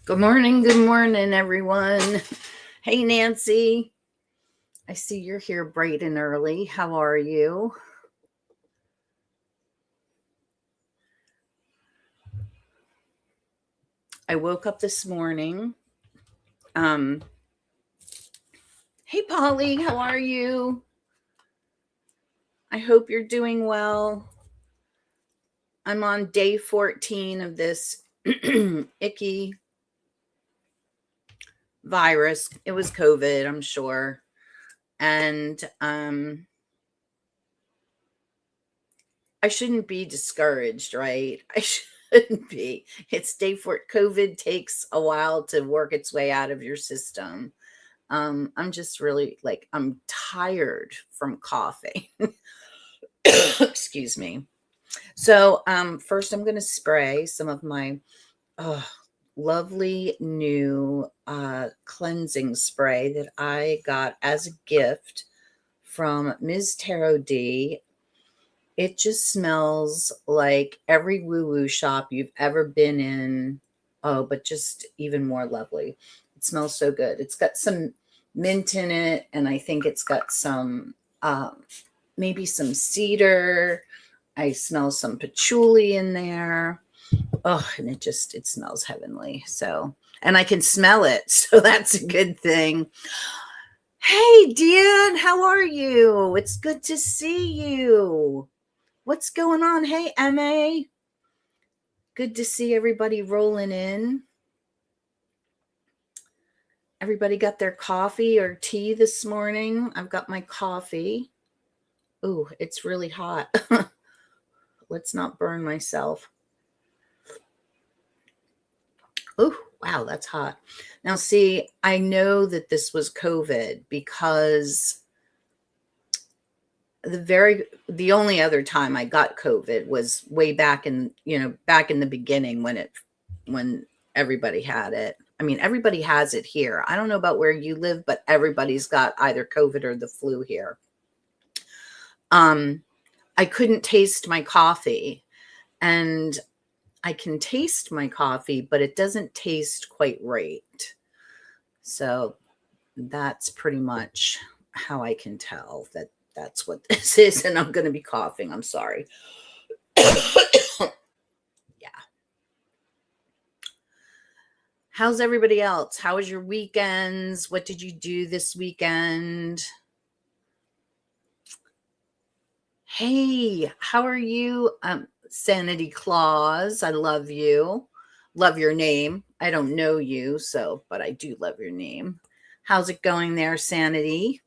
Good morning, everyone. Hey, Nancy. I see you're here bright and early. How are you? I woke up this morning. Um, hey, Polly, how are you? I hope you're doing well. I'm on day 14 of this icky virus. It was COVID, I'm sure. And I shouldn't be discouraged, right? I shouldn't be. It's day 4. COVID takes a while to work its way out of your system. I'm just really I'm tired from coughing. Excuse me. So, first I'm going to spray some of my lovely new cleansing spray that I got as a gift from Ms. Tarot D. It just smells like every woo-woo shop you've ever been in. Oh, but just even more lovely. It smells so good. It's got some mint in it, and I think it's got some maybe some cedar. I smell some patchouli in there. Oh, and it smells heavenly. So, and I can smell it, so that's a good thing. Hey, Dan, how are you? It's good to see you. What's going on? Hey, MA. Good to see everybody rolling in. Everybody got their coffee or tea this morning? I've got my coffee. Ooh, it's really hot. Let's not burn myself. Oh, wow, that's hot. Now, see, I know that this was COVID because the only other time I got COVID was way back in the beginning when everybody had it. I mean, everybody has it here. I don't know about where you live, but everybody's got either COVID or the flu here. I couldn't taste my coffee, and I can taste my coffee, but it doesn't taste quite right. So that's pretty much how I can tell that that's what this is, and I'm going to be coughing. I'm sorry. Yeah. How's everybody else? How was your weekends? What did you do this weekend? Hey, how are you? Sanity Claus, I love you. Love your name. I don't know you, but I do love your name. How's it going there, Sanity?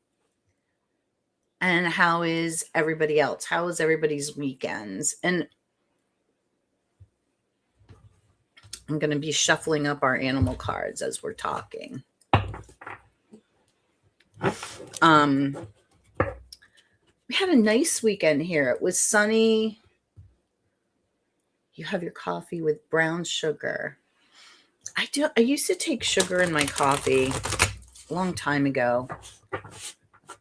And how is everybody else? How is everybody's weekends? And I'm going to be shuffling up our animal cards as we're talking. We had a nice weekend here. It was sunny. You have your coffee with brown sugar. I used to take sugar in my coffee a long time ago.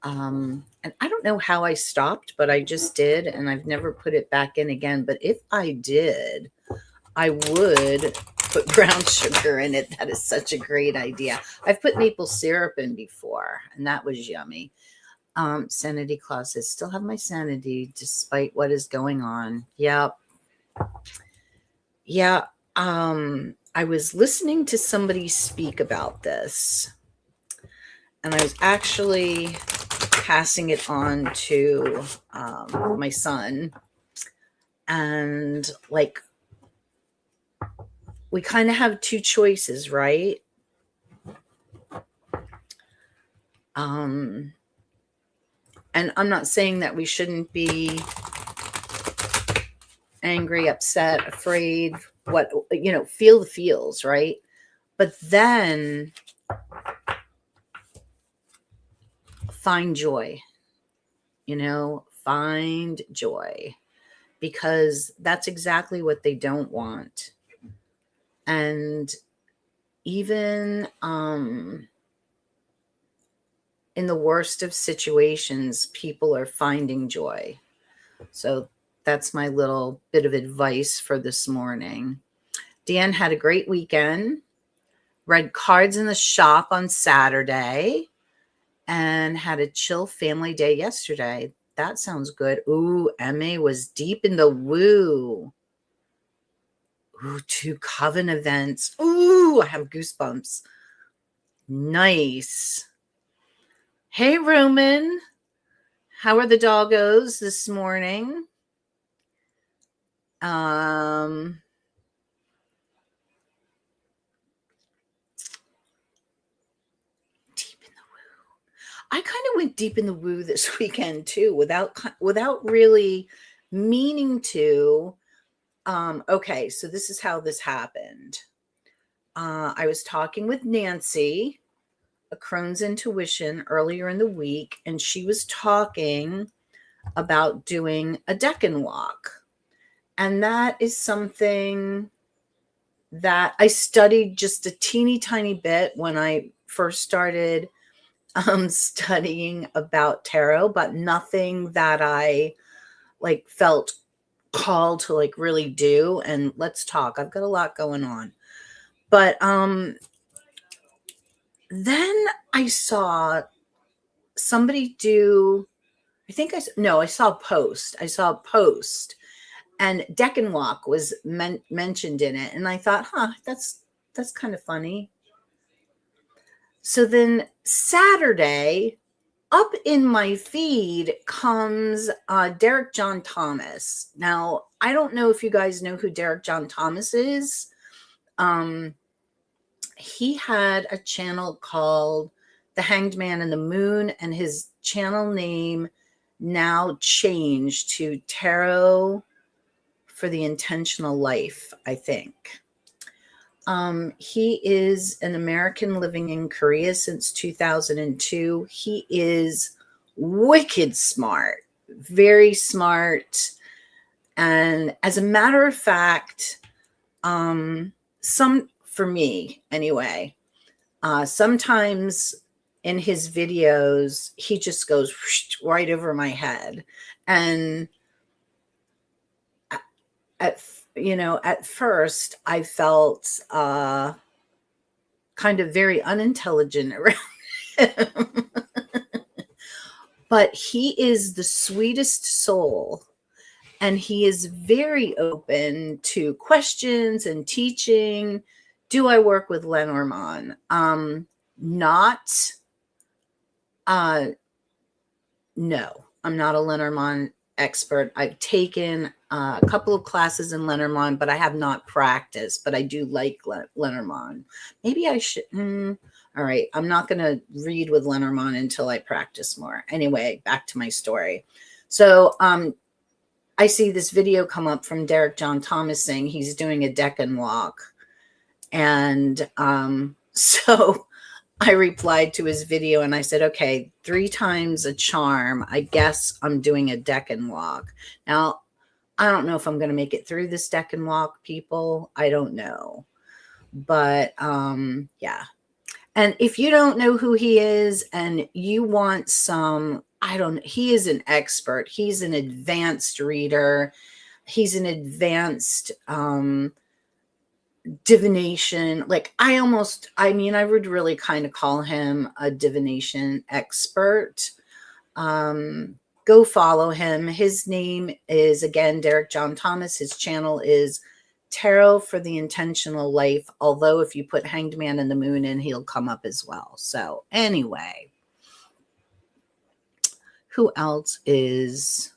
And I don't know how I stopped, but I just did, and I've never put it back in again. But if I did, I would put brown sugar in it. That is such a great idea. I've put maple syrup in before, and that was yummy. Sanity Claus says, still have my sanity despite what is going on. Yep. Yeah. I was listening to somebody speak about this, and I was actually passing it on to my son. And we kind of have two choices, right? And I'm not saying that we shouldn't be angry, upset, afraid, feel the feels, right? But then find joy, find joy, because that's exactly what they don't want. And even in the worst of situations, people are finding joy. So that's my little bit of advice for this morning. Dan had a great weekend. read cards in the shop on Saturday, and had a chill family day yesterday. That sounds good. Ooh, Emma was deep in the woo. Ooh, 2 coven events. Ooh, I have goosebumps. Nice. Hey, Roman. How are the doggos this morning? Deep in the woo. I kind of went deep in the woo this weekend too, without really meaning to. Okay, so this is how this happened. I was talking with Nancy, a Crone's Intuition, earlier in the week, and she was talking about doing a Deccan walk. And that is something that I studied just a teeny tiny bit when I first started studying about tarot, but nothing that I like felt called to like really do. And let's talk. I've got a lot going on. But then I saw somebody do, I saw a post. And Deccan Walk was mentioned in it. And I thought, that's kind of funny. So then Saturday, up in my feed comes Derek John Thomas. Now, I don't know if you guys know who Derek John Thomas is. He had a channel called The Hanged Man and the Moon, and his channel name now changed to Tarot for the Intentional Life, I think. He is an American living in Korea since 2002. He is wicked smart, very smart. And as a matter of fact, for me anyway, sometimes in his videos, he just goes right over my head. And at first I felt kind of very unintelligent around him. But he is the sweetest soul, and he is very open to questions and teaching. Do I work with Lenormand? No, I'm not a Lenormand expert. I've taken a couple of classes in Lenormand, but I have not practiced. But I do like Lenormand. Maybe I should. All right, I'm not going to read with Lenormand until I practice more. Anyway, back to my story. So I see this video come up from Derek John Thomas saying he's doing a Deccan walk. And so I replied to his video and I said, okay, 3 times a charm. I guess I'm doing a Deccan walk. Now, I don't know if I'm going to make it through this Deccan walk, people. I don't know. But yeah. And if you don't know who he is and you want some, he is an expert. He's an advanced reader. He's an advanced divination. Like I would really kind of call him a divination expert. Go follow him. His name is, again, Derek John Thomas. His channel is Tarot for the Intentional Life. Although if you put Hanged Man and the Moon in, he'll come up as well. So anyway, who else is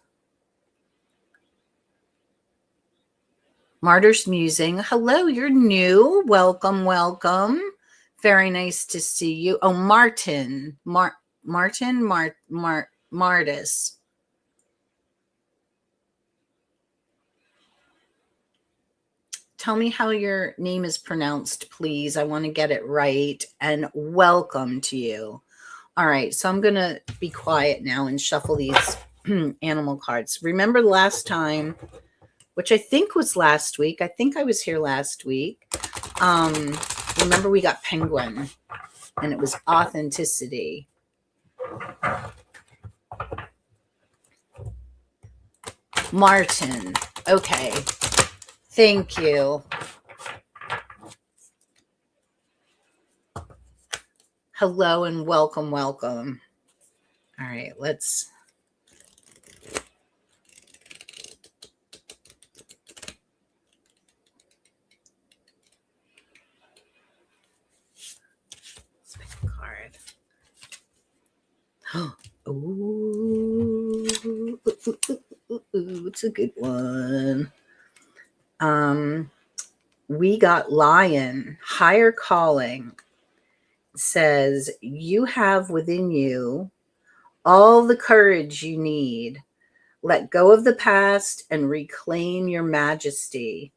Martyr's Musing? Hello, you're new. Welcome. Very nice to see you. Oh, Martin Martis. Tell me how your name is pronounced, please. I want to get it right. And welcome to you. All right, so I'm going to be quiet now and shuffle these animal cards. Remember last time, which I think was last week. I think I was here last week. Remember we got Penguin, and it was authenticity. Martin. Okay. Thank you. Hello and welcome, welcome. All right, let's pick a card. Ooh, it's a good one. We got Lion. Higher calling says you have within you all the courage you need. Let go of the past and reclaim your majesty.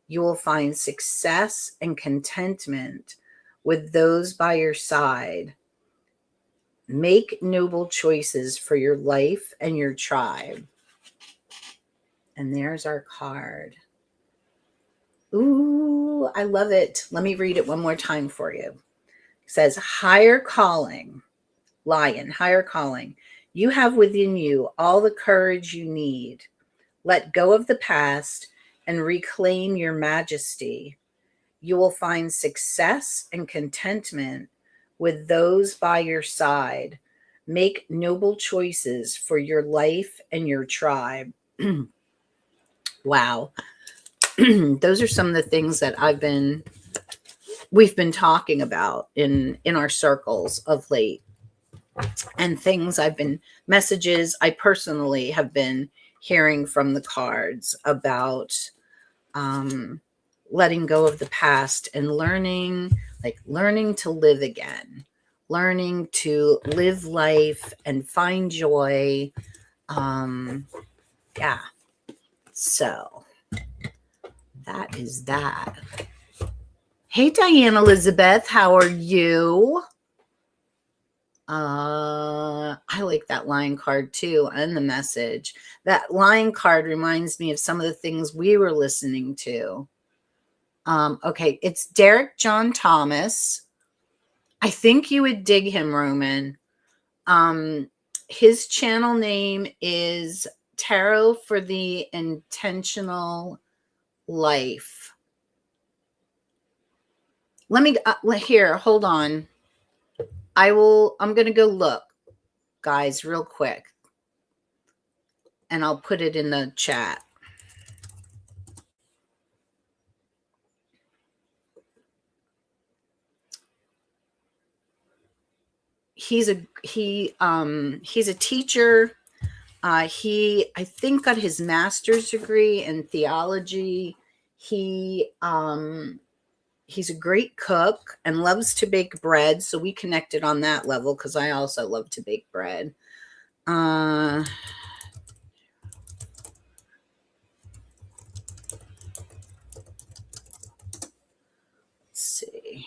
You will find success and contentment with those by your side. Make noble choices for your life and your tribe. And there's our card. Ooh, I love it. Let me read it one more time for you. It says, higher calling, Lion, higher calling. You have within you all the courage you need. Let go of the past and reclaim your majesty. You will find success and contentment with those by your side. Make noble choices for your life and your tribe. Wow. Those are some of the things that we've been talking about in our circles of late, and messages I personally have been hearing from the cards about letting go of the past and learning to live again, learning to live life and find joy. Yeah. So that is that. Hey, Diane Elizabeth, how are you? I like that line card too, and the message. That line card reminds me of some of the things we were listening to. Okay, it's Derek John Thomas. I think you would dig him, Roman. His channel name is Tarot for the Intentional Life. Let me here, hold on. I'm going to go look, guys, real quick. And I'll put it in the chat. He's a teacher. He, I think, got his master's degree in theology. He's a great cook and loves to bake bread. So we connected on that level because I also love to bake bread. Let's see.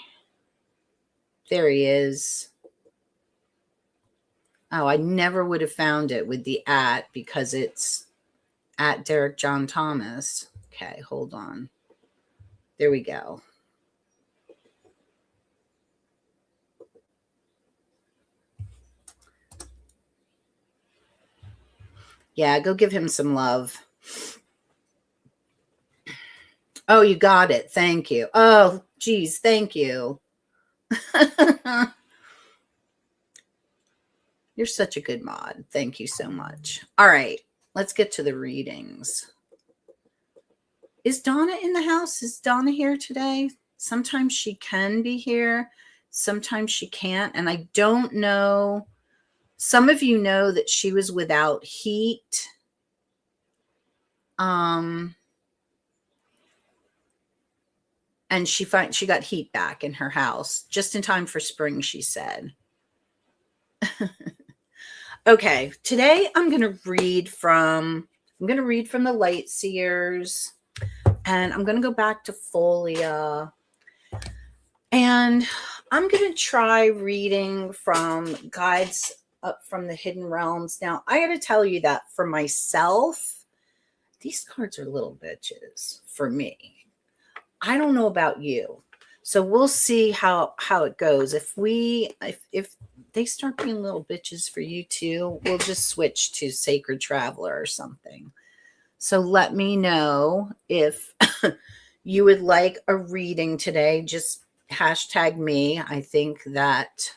There he is. Oh, I never would have found it with the @ because it's @ Derek John Thomas. Okay, hold on. There we go. Yeah, go give him some love. Oh, you got it. Thank you. Oh, geez, thank you. You're such a good mod. Thank you so much. All right, let's get to the readings. Is Donna in the house? Is Donna here today? Sometimes she can be here. Sometimes she can't. And I don't know. Some of you know that she was without heat. And she got heat back in her house just in time for spring, she said. Okay, today I'm going to read from the Light Seers, and I'm going to go back to Folia, and I'm going to try reading from Guides Up from the Hidden Realms. Now, I got to tell you that for myself, these cards are little bitches for me. I don't know about you. So we'll see how it goes. If they start being little bitches for you too, we'll just switch to Sacred Traveler or something. So let me know if you would like a reading today. Just hashtag me. I think that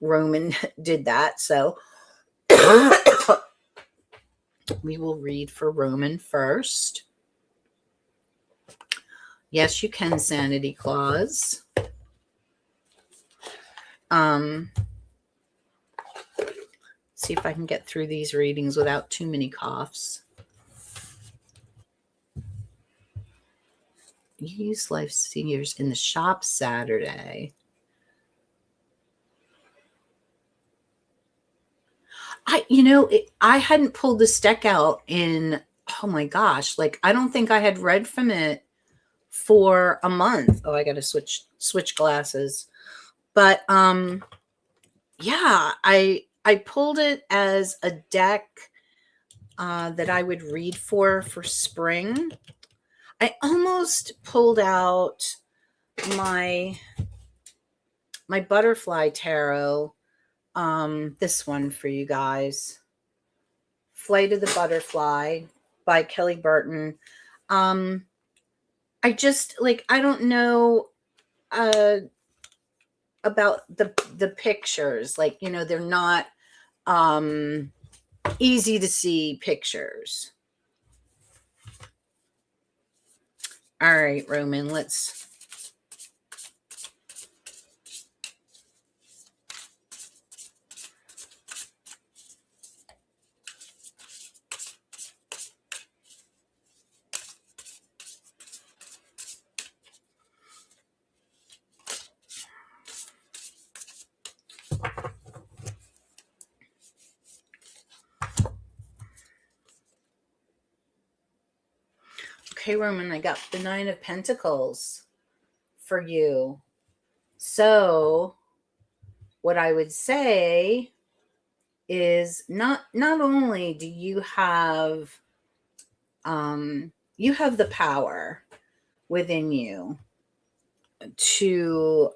Roman did that. So we will read for Roman first. Yes, you can, Sanity Claus. See if I can get through these readings without too many coughs. Use Life Seniors in the shop Saturday. I hadn't pulled this deck out in, oh my gosh, like I don't think I had read from it for a month. Oh, I got to switch glasses. But yeah, I pulled it as a deck that I would read for spring. I almost pulled out my butterfly tarot, this one for you guys. Flight of the Butterfly by Kelly Burton. I just I don't know about the pictures. They're not easy to see pictures. All right, Roman, let's. Okay, Roman, I got the 9 of Pentacles for you. So what I would say is not only do you have the power within you to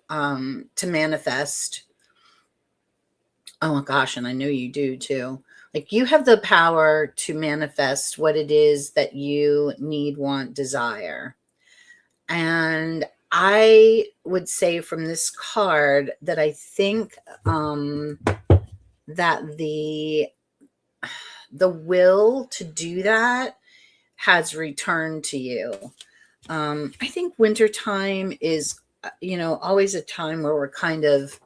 manifest. Oh my gosh, and I know you do too. You have the power to manifest what it is that you need, want, desire. And I would say from this card that I think that the will to do that has returned to you. I think wintertime is, always a time where we're kind of,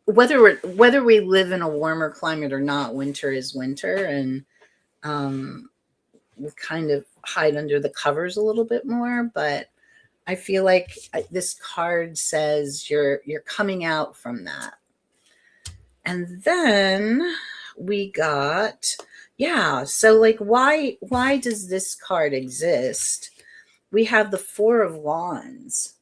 whether we live in a warmer climate or not, winter is winter, and we kind of hide under the covers a little bit more. But I feel like this card says you're coming out from that. And then we got, so why does this card exist? We have the 4 of Wands.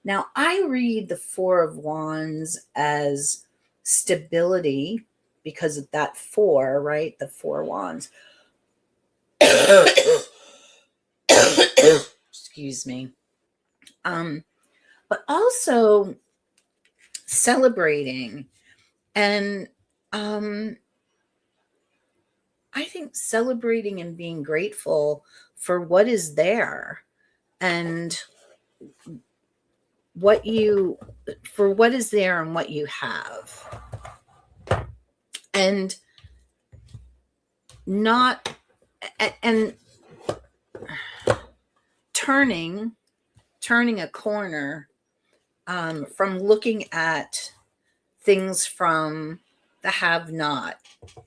Now, I read the 4 of Wands as stability because of that 4, right? The 4 Wands. Excuse me. But also celebrating. And I think celebrating and being grateful for what is there and what is there and what you have. And turning a corner from looking at things from the have-not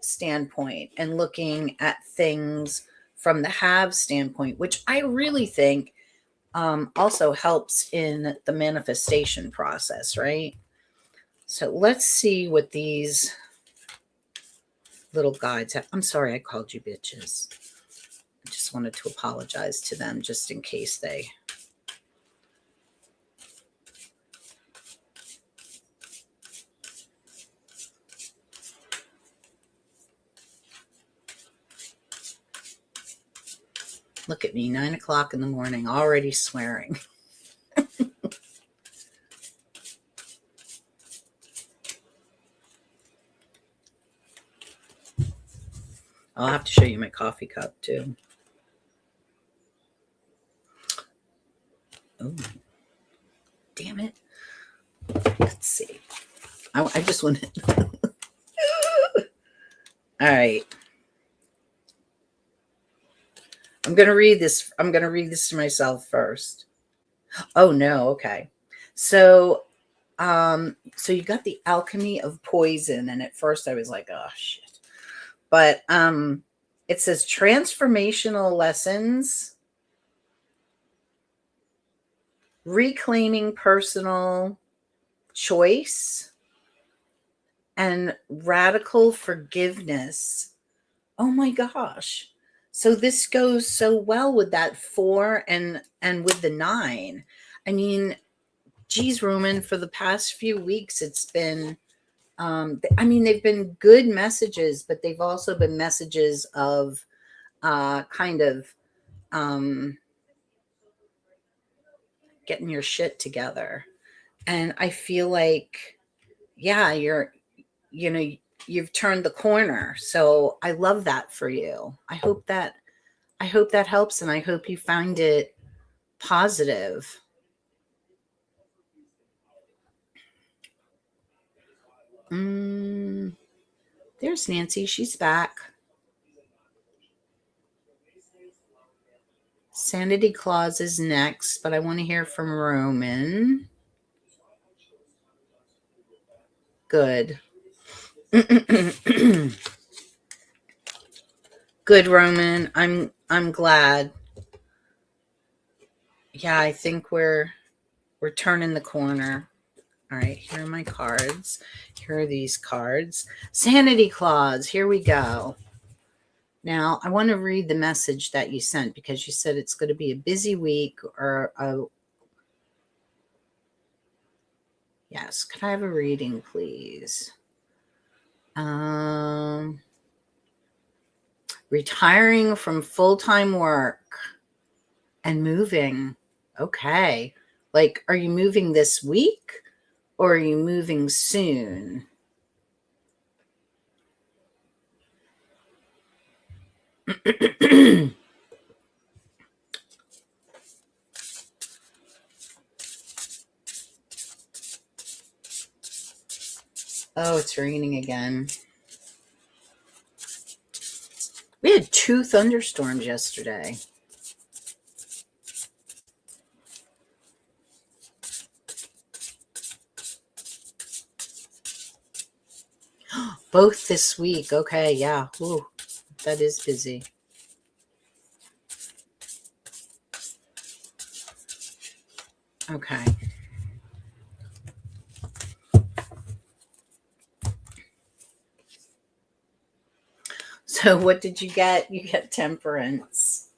standpoint and looking at things from the have standpoint, which I really think also helps in the manifestation process, right? So let's see what these little guides have. I'm sorry I called you bitches. I just wanted to apologize to them just in case they... Look at me, 9 o'clock in the morning, already swearing. I'll have to show you my coffee cup too. Oh, damn it. Let's see. I just want to All right. I'm going to read this. I'm going to read this to myself first. Oh no. Okay. So, so you got the alchemy of poison. And at first I was like, oh shit. But, it says transformational lessons, reclaiming personal choice, and radical forgiveness. Oh my gosh. So this goes so well with that 4 and with the 9. I mean, geez, Roman, for the past few weeks it's been I mean, they've been good messages, but they've also been messages of kind of um getting your shit together. And I feel like, yeah, you know, you've turned the corner. So I love that for you. I hope that helps, and I hope you find it positive. Mm, there's Nancy. She's back. Sanity Claus is next, but I want to hear from Roman. Good. Good, Roman. I'm glad. Yeah, I think we're turning the corner. All right, here are my cards. Here are these cards. Sanity Claus, here we go. Now, I want to read the message that you sent because you said it's going to be a busy week or a. Yes, could I have a reading, please? Retiring from full-time work and moving. Okay. Like, are you moving this week or are you moving soon? Oh, it's raining again. We had 2 thunderstorms yesterday. Both this week. Okay, yeah. Ooh, that is busy. Okay. So what did you get? You get temperance.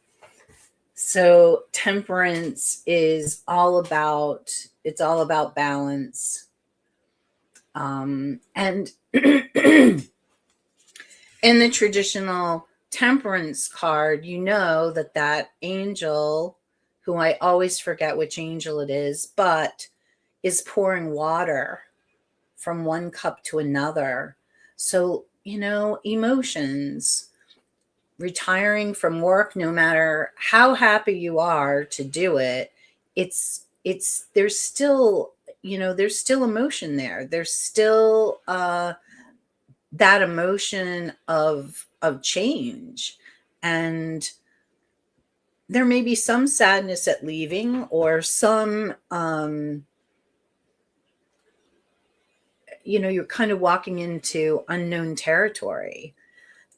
So temperance is all about, it's all about balance. And in the traditional temperance card, you know that that angel, who I always forget which angel it is, but is pouring water from one cup to another. So, you know, emotions, retiring from work, no matter how happy you are to do it, there's still, you know, there's still emotion there. There's still that emotion of change. And there may be some sadness at leaving or some you know, you're kind of walking into unknown territory.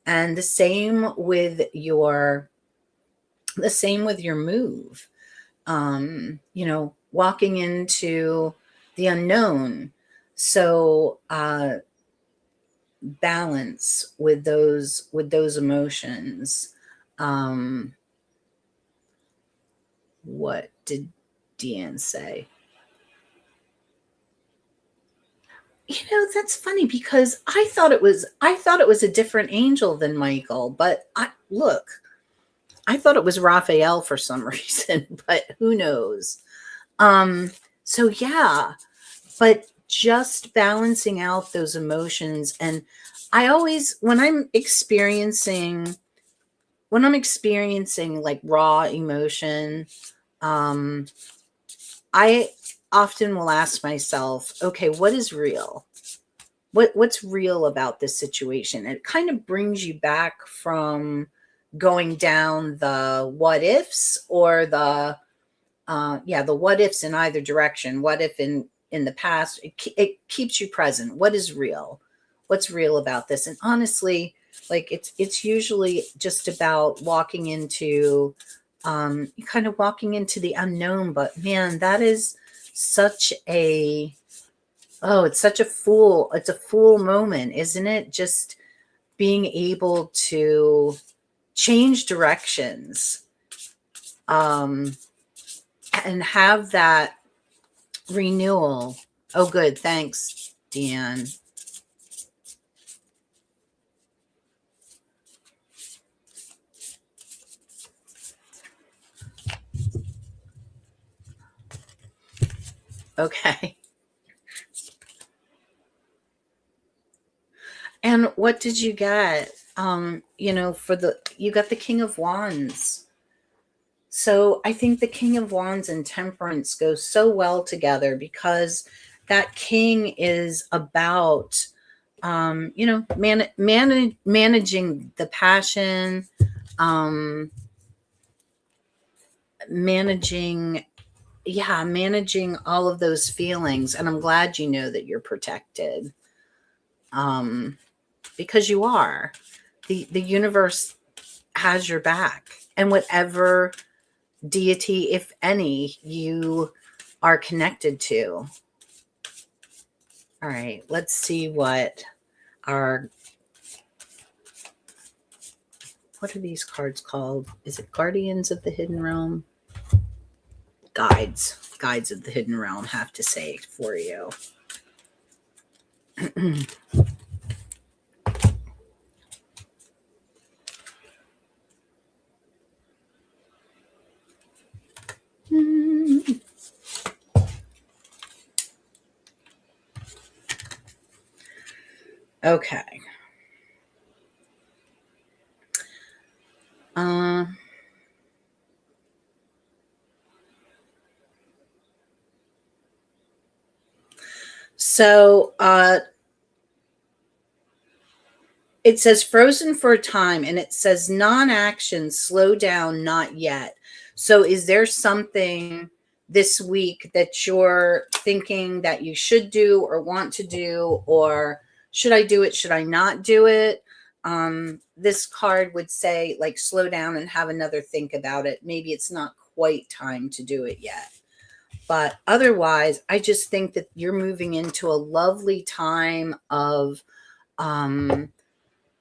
And the same with your move. You know, walking into the unknown. So balance with those emotions. What did Deanne say? You know, that's funny because I thought it was a different angel than Michael, but I thought it was Raphael for some reason, but who knows? So yeah, but just balancing out those emotions. And I always, when I'm experiencing like raw emotion, I often will ask myself, okay, what is real? what's real about this situation? It kind of brings you back from going down the what ifs, or the what ifs in either direction. What if in the past? It keeps you present. What is real? What's real about this? And honestly, like it's usually just about walking into kind of walking into the unknown. But man, that is such a it's a fool moment, isn't it? Just being able to change directions, um and have that renewal. Oh, good. Thanks, Deanne. Okay. And what did you get? You got the King of Wands. So I think the King of Wands and Temperance go so well together, because that king is about managing the passion, um managing managing all of those feelings. And I'm glad you know that you're protected, um because you are. The universe has your back, and whatever deity, if any, you are connected to. All right, let's see our what are these cards called? Is it Guardians of the Hidden Realm? Guides of the Hidden Realm have to say for you. Okay. Uh, so it says frozen for a time, and it says non-action, slow down, not yet. So is there something this week that you're thinking that you should do or want to do, or should I do it? Should I not do it? This card would say, like, slow down and have another think about it. Maybe it's not quite time to do it yet. But otherwise, I just think that you're moving into a lovely time of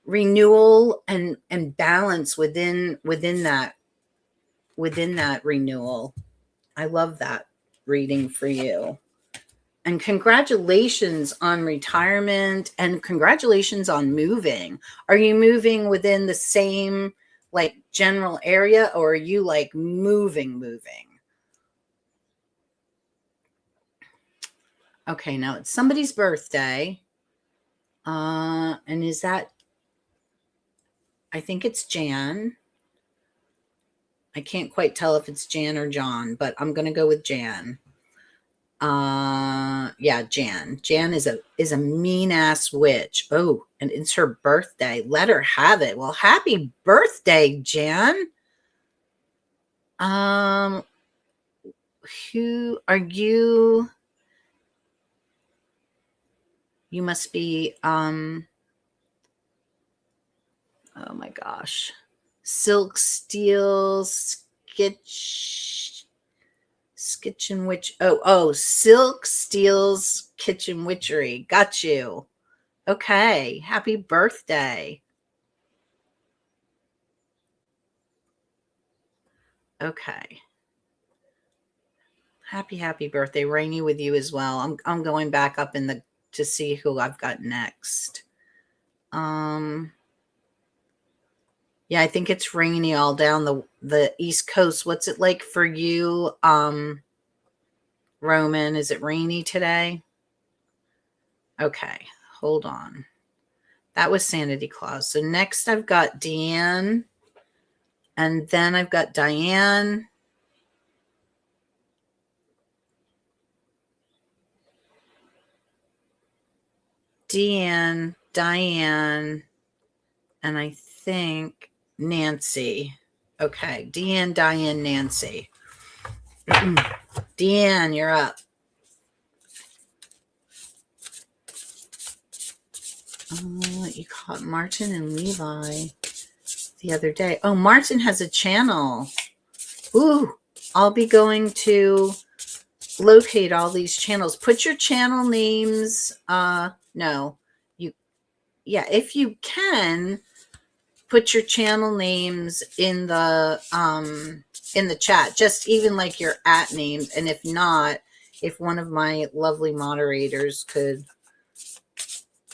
renewal and balance within that renewal. I love that reading for you. And congratulations on retirement, and congratulations on moving. Are you moving within the same like general area, or are you like moving? Okay, now it's somebody's birthday. And is that, I think it's Jan. I can't quite tell if it's Jan or John, but I'm going to go with Jan. Yeah, Jan. Jan is a mean ass witch. Oh, and it's her birthday. Let her have it. Well, happy birthday, Jan. Who are you? You must be oh my gosh. Silk Steel Kitchen Witch. Silk Steel's Kitchen Witchery. Got you. Okay. Happy birthday. Okay. Happy birthday. Rainy with you as well. I'm going back up to see who I've got next. Yeah, I think it's rainy all down the East Coast. What's it like for you, Roman? Is it rainy today? Okay, hold on. That was Sanity Claus. So next I've got Deanne, and then I've got Diane. Deanne, Diane, and I think Nancy. Okay, Deanne, Diane, Nancy. Deanne, you're up. You caught Martin and Levi the other day. Oh, Martin has a channel. Ooh, I'll be going to locate all these channels. Put your channel names. If you can, put your channel names in the chat, just even like your @ names. And if not, if one of my lovely moderators could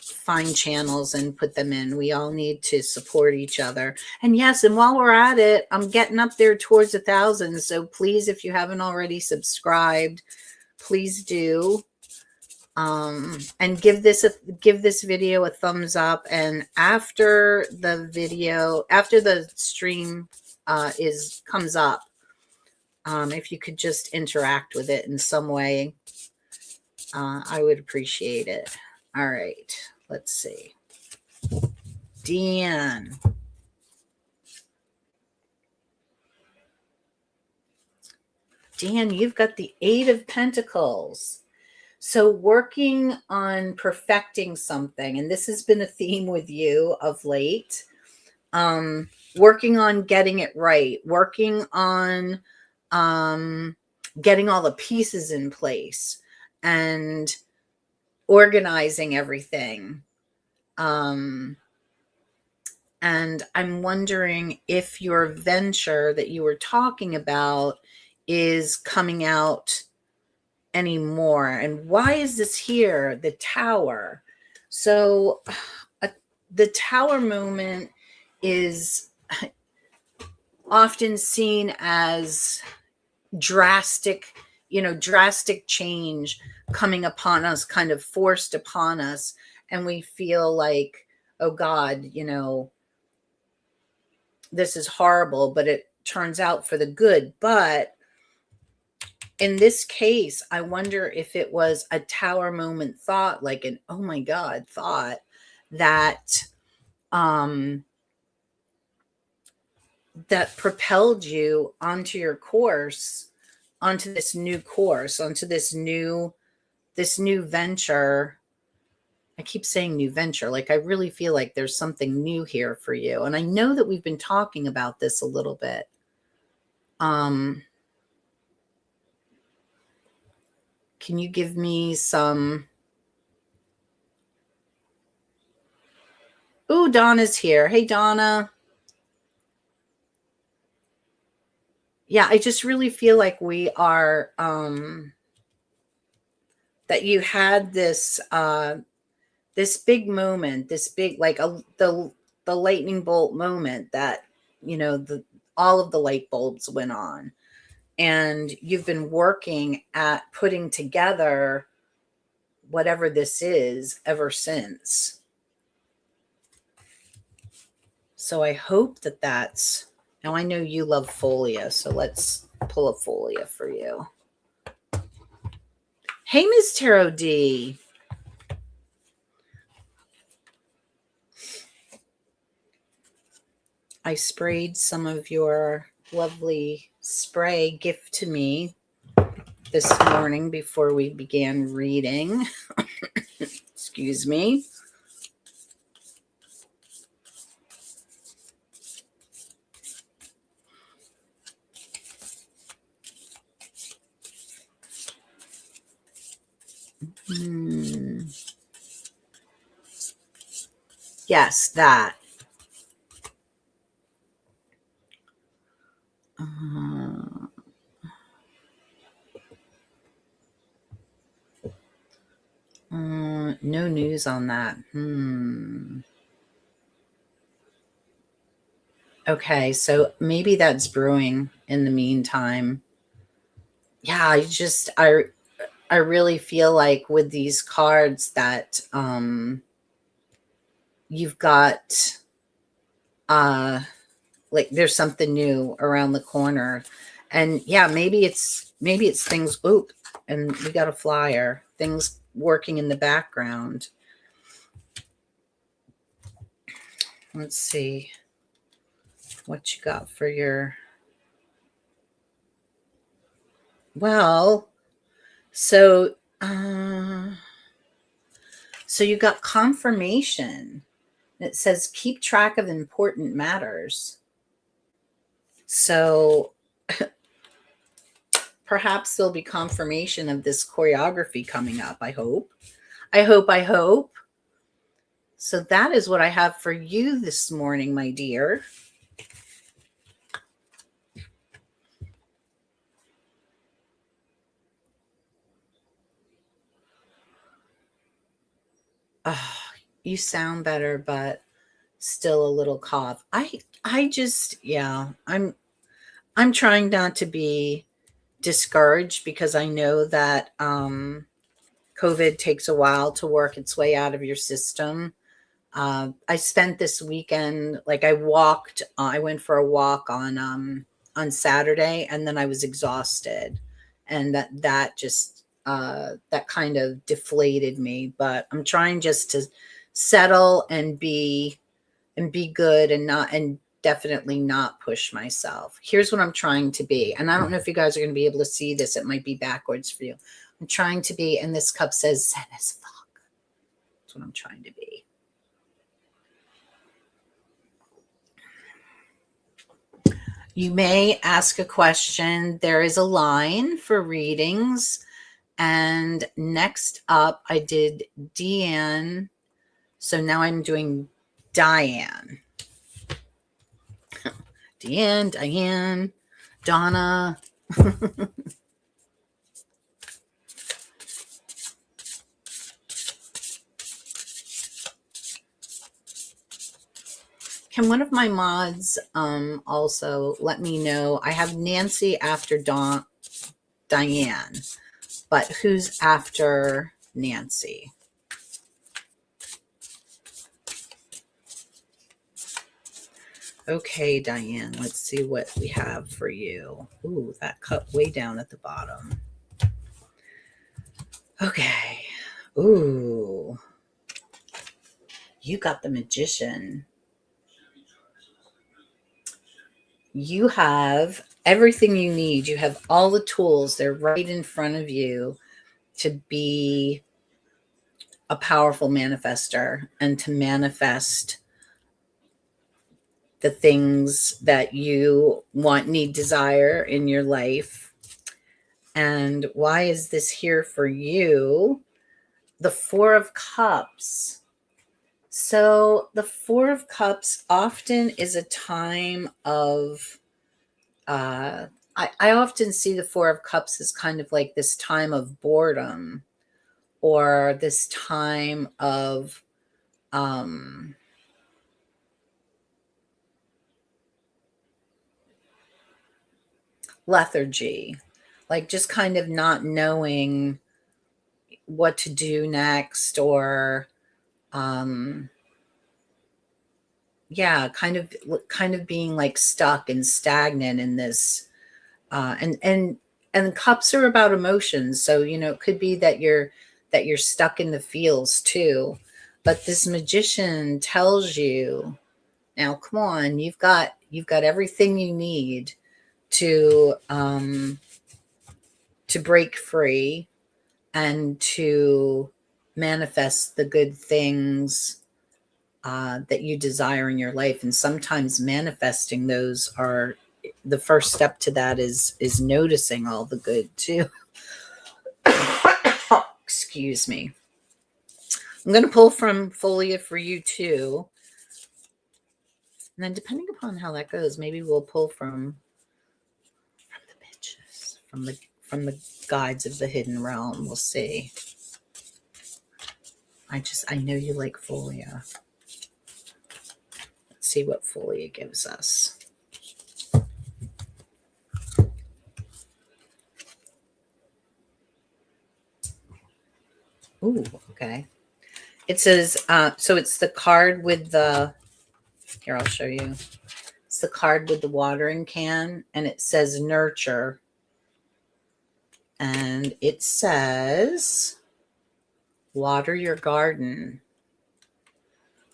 find channels and put them in. We all need to support each other. And yes, and while we're at it, I'm getting up there towards 1,000. So please, if you haven't already subscribed, please do. And give this video a thumbs up. And after the stream comes up, if you could just interact with it in some way, I would appreciate it. All right, let's see. Dan. Dan, you've got the 8 of Pentacles. So working on perfecting something, and this has been a theme with you of late, working on getting it right, working on getting all the pieces in place and organizing everything. And I'm wondering if your venture that you were talking about is coming out anymore. And why is this here? The Tower. So the Tower moment is often seen as drastic change coming upon us, kind of forced upon us. And we feel like, oh God, this is horrible, but it turns out for the good. But in this case, I wonder if it was a Tower moment thought, like an, oh my God, thought that, that propelled you onto your course, onto this new course, onto this new venture. I keep saying new venture. Like, I really feel like there's something new here for you. And I know that we've been talking about this a little bit. Can you give me some? Ooh, Donna's here. Hey, Donna. Yeah, I just really feel like we are, that you had this, this big moment, this big, like the lightning bolt moment that, all of the light bulbs went on. And you've been working at putting together whatever this is ever since. So I hope that that's, now I know you love Folia, so let's pull a Folia for you. Hey, Ms. Tarot D. I sprayed some of your lovely spray gift to me this morning before we began reading. Excuse me. Yes, that. No news on that. Okay, so maybe that's brewing in the meantime. Yeah, I really feel like with these cards that you've got like there's something new around the corner. And yeah, maybe it's things, and we got a flyer, things working in the background. Let's see what you got for your, well, so, so you got confirmation. It says keep track of important matters. So perhaps there'll be confirmation of this choreography coming up. I hope. I hope. I hope. So that is what I have for you this morning, my dear. Oh, you sound better, but still a little cough. I just, yeah, I'm trying not to be discouraged because I know that COVID takes a while to work its way out of your system. I spent this weekend, like I went for a walk on Saturday, and then I was exhausted, and that just that kind of deflated me. But I'm trying just to settle and be good and definitely not push myself. Here's what I'm trying to be. And I don't know if you guys are going to be able to see this. It might be backwards for you. I'm trying to be, and this cup says zen as fuck. That's what I'm trying to be. You may ask a question. There is a line for readings. And next up, I did Deanne. So now I'm doing Diane. Deanne, Diane, Donna. Can one of my mods also let me know? I have Nancy after Diane, but who's after Nancy? Okay, Diane, let's see what we have for you. Ooh, that cut way down at the bottom. Okay. Ooh. You got the Magician. You have everything you need. You have all the tools. They're right in front of you to be a powerful manifester and to manifest the things that you want, need, desire in your life. And why is this here for you? The Four of Cups. So the Four of Cups often is a time of, I often see the Four of Cups as kind of like this time of boredom, or this time of lethargy, like just kind of not knowing what to do next, or yeah, kind of being like stuck and stagnant in this, and cups are about emotions, so it could be that you're stuck in the feels too. But this Magician tells you, now come on, you've got everything you need to break free and to manifest the good things that you desire in your life. And sometimes manifesting those are the first step to that is noticing all the good too. Excuse me. I'm going to pull from Folia for you too. And then depending upon how that goes, maybe we'll pull from the bitches, from the guides of the hidden realm. We'll see. I know you like Folia. Let's see what Folia gives us. Ooh, okay. It says, so it's the card with the, here, I'll show you. It's the card with the watering can, and it says nurture. And it says, water your garden.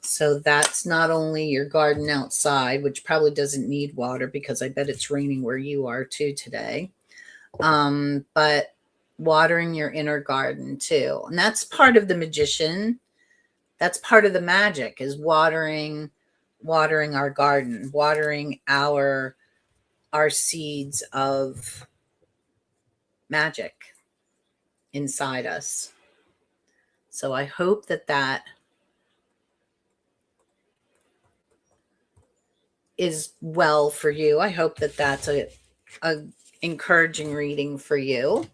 So that's not only your garden outside, which probably doesn't need water because I bet it's raining where you are too today. But watering your inner garden too. And that's part of the magician. That's part of the magic, is watering our garden, watering our seeds of magic inside us. So I hope that that is well for you. I hope that that's a encouraging reading for you.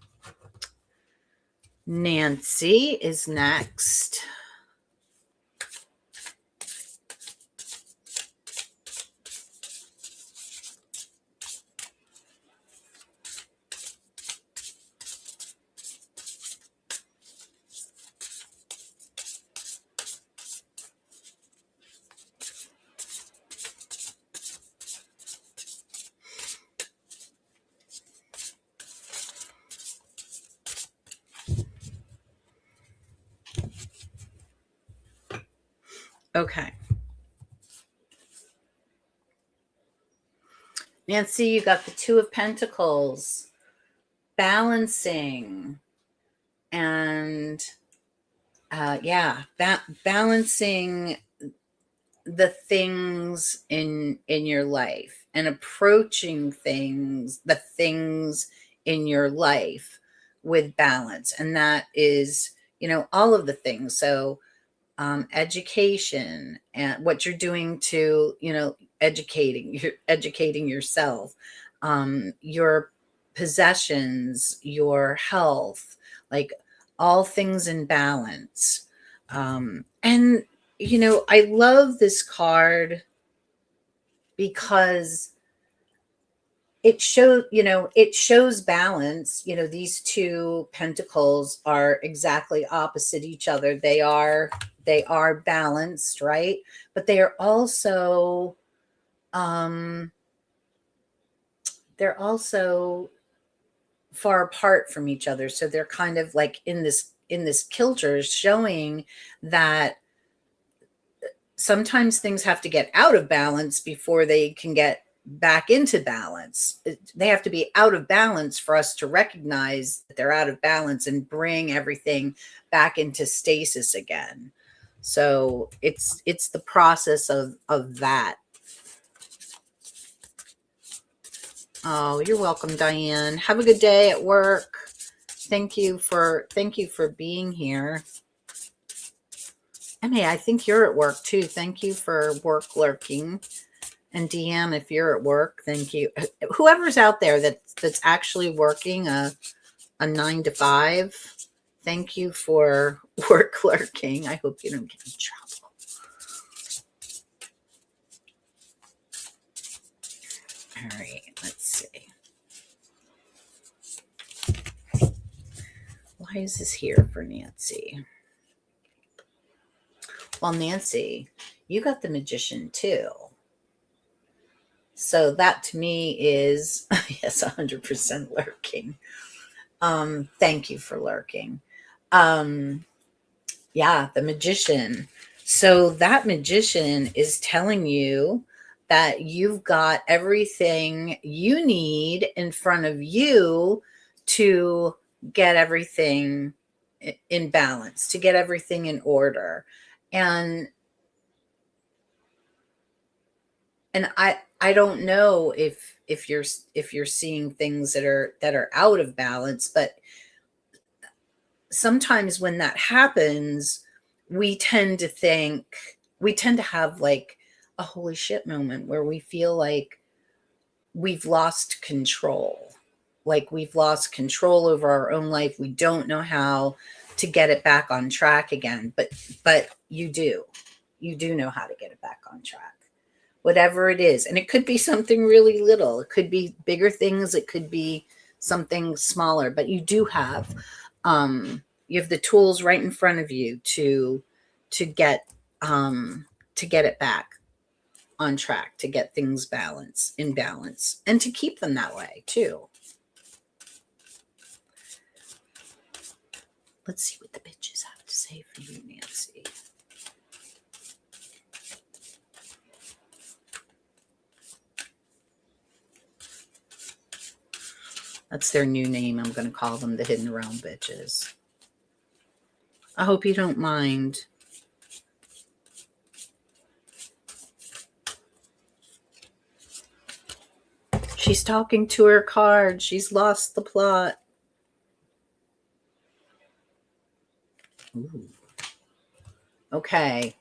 Nancy is next. Okay. Nancy, you got the Two of Pentacles, balancing, and balancing the things in your life and approaching the things in your life with balance. And that is, all of the things. So education and what you're doing to, educating yourself, your possessions, your health, like all things in balance. And I love this card because it shows balance. These two pentacles are exactly opposite each other. They are balanced, right? But they are also they're also far apart from each other. So they're kind of like in this kilter, showing that sometimes things have to get out of balance before they can get back into balance. They have to be out of balance for us to recognize that they're out of balance and bring everything back into stasis again. So it's the process of that. Oh, you're welcome, Diane. Have a good day at work. Thank you for being here. Emmy, I think you're at work too. Thank you for work lurking. And DM, if you're at work, thank you. Whoever's out there that's actually working a 9 to 5, thank you for work lurking. I hope you don't get in trouble. All right, let's see. Why is this here for Nancy? Well, Nancy, you got the Magician too. So that to me is, yes, 100% lurking. Thank you for lurking. Yeah, the Magician. So that Magician is telling you that you've got everything you need in front of you to get everything in balance, to get everything in order. And I don't know if you're seeing things that are out of balance, but sometimes when that happens, we tend to have like a holy shit moment where we feel like we've lost control. Like we've lost control over our own life. We don't know how to get it back on track again. But you do. You do know how to get it back on track. Whatever it is. And it could be something really little. It could be bigger things. It could be something smaller. But you do have the tools right in front of you to get it back on track, to get things in balance, and to keep them that way too. Let's see what the bitches have to say for you, Nancy. That's their new name. I'm going to call them the Hidden Realm bitches. I hope you don't mind. She's talking to her card. She's lost the plot. Ooh. Okay.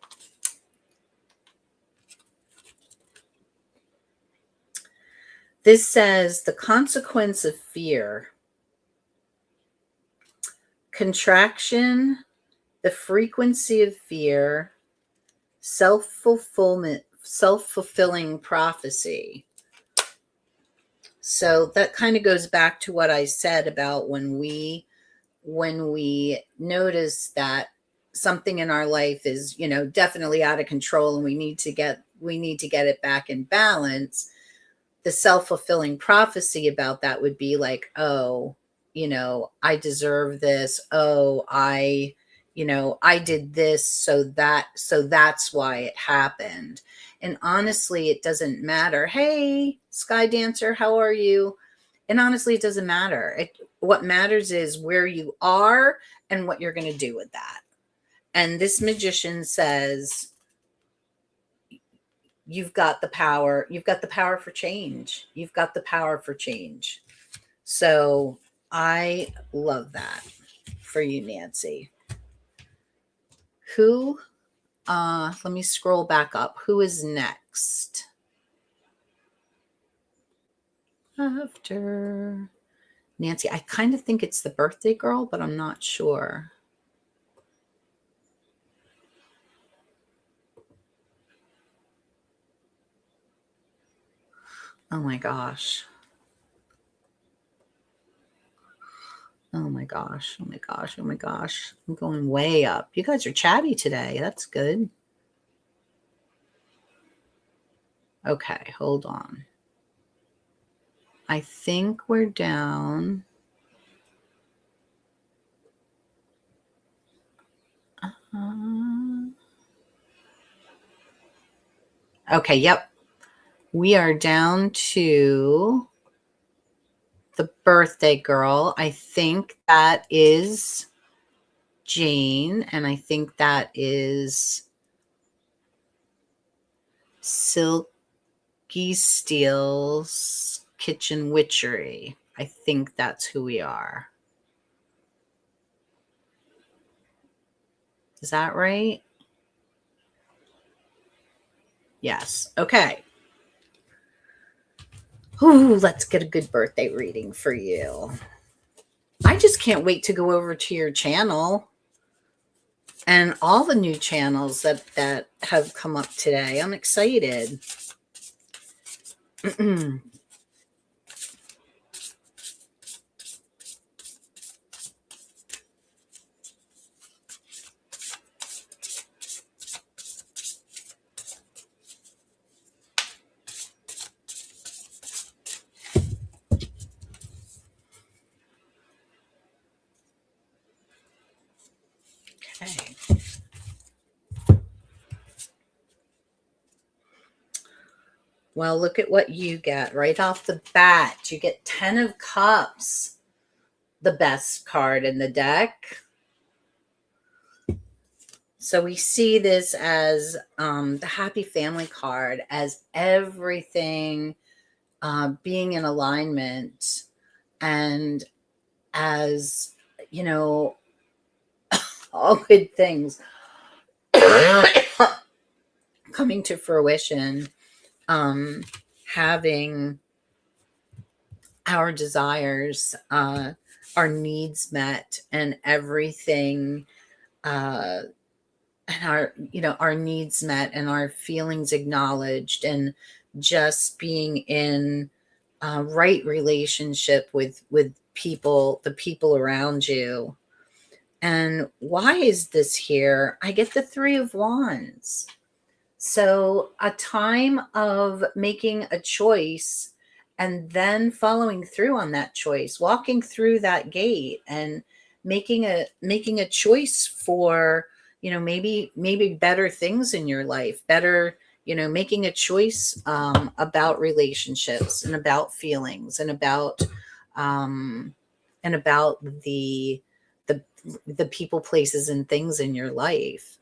This says the consequence of fear. Contraction, the frequency of fear, self-fulfilling prophecy. So that kind of goes back to what I said about when we notice that something in our life is, definitely out of control and we need to get it back in balance. The self-fulfilling prophecy about that would be like, oh, I deserve this. Oh, I did this, so that's why it happened. And honestly, it doesn't matter. Hey, Sky Dancer, how are you? And honestly, it doesn't matter. What matters is where you are and what you're going to do with that. And this magician says, you've got the power. You've got the power for change. You've got the power for change. So I love that for you, Nancy. Who, let me scroll back up. Who is next? After Nancy, I kind of think it's the birthday girl, but I'm not sure. Oh my gosh. Oh my gosh. Oh my gosh. Oh my gosh. I'm going way up. You guys are chatty today. That's good. Okay, hold on. I think we're down. Okay, yep. We are down to the birthday girl. I think that is Jane, and I think that is Silky Steel's Kitchen Witchery. I think that's who we are. Is that right? Yes. Okay. Ooh, let's get a good birthday reading for you. I just can't wait to go over to your channel and all the new channels that have come up today. I'm excited. Okay. Well, look at what you get right off the bat. You get 10 of Cups, the best card in the deck. So we see this as the Happy Family card, as everything being in alignment, and as, all good things coming to fruition, having our desires, our needs met, and everything, and our needs met and our feelings acknowledged, and just being in right relationship with people, the people around you. And why is this here? I get the 3 of Wands. So a time of making a choice and then following through on that choice, walking through that gate and making a choice for, maybe better things in your life, better, making a choice about relationships and about feelings and about and about the the people, places, and things in your life.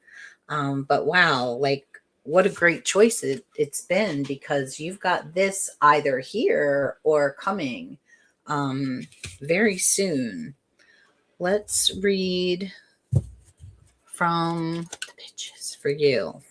But wow, like what a great choice it's been, because you've got this either here or coming very soon. Let's read from the pitches for you.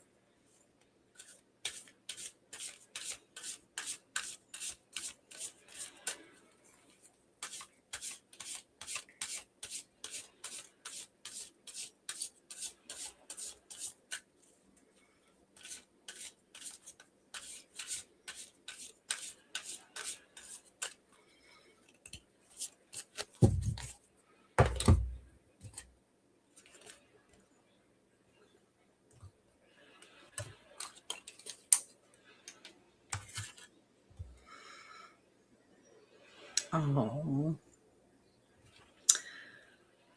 Oh.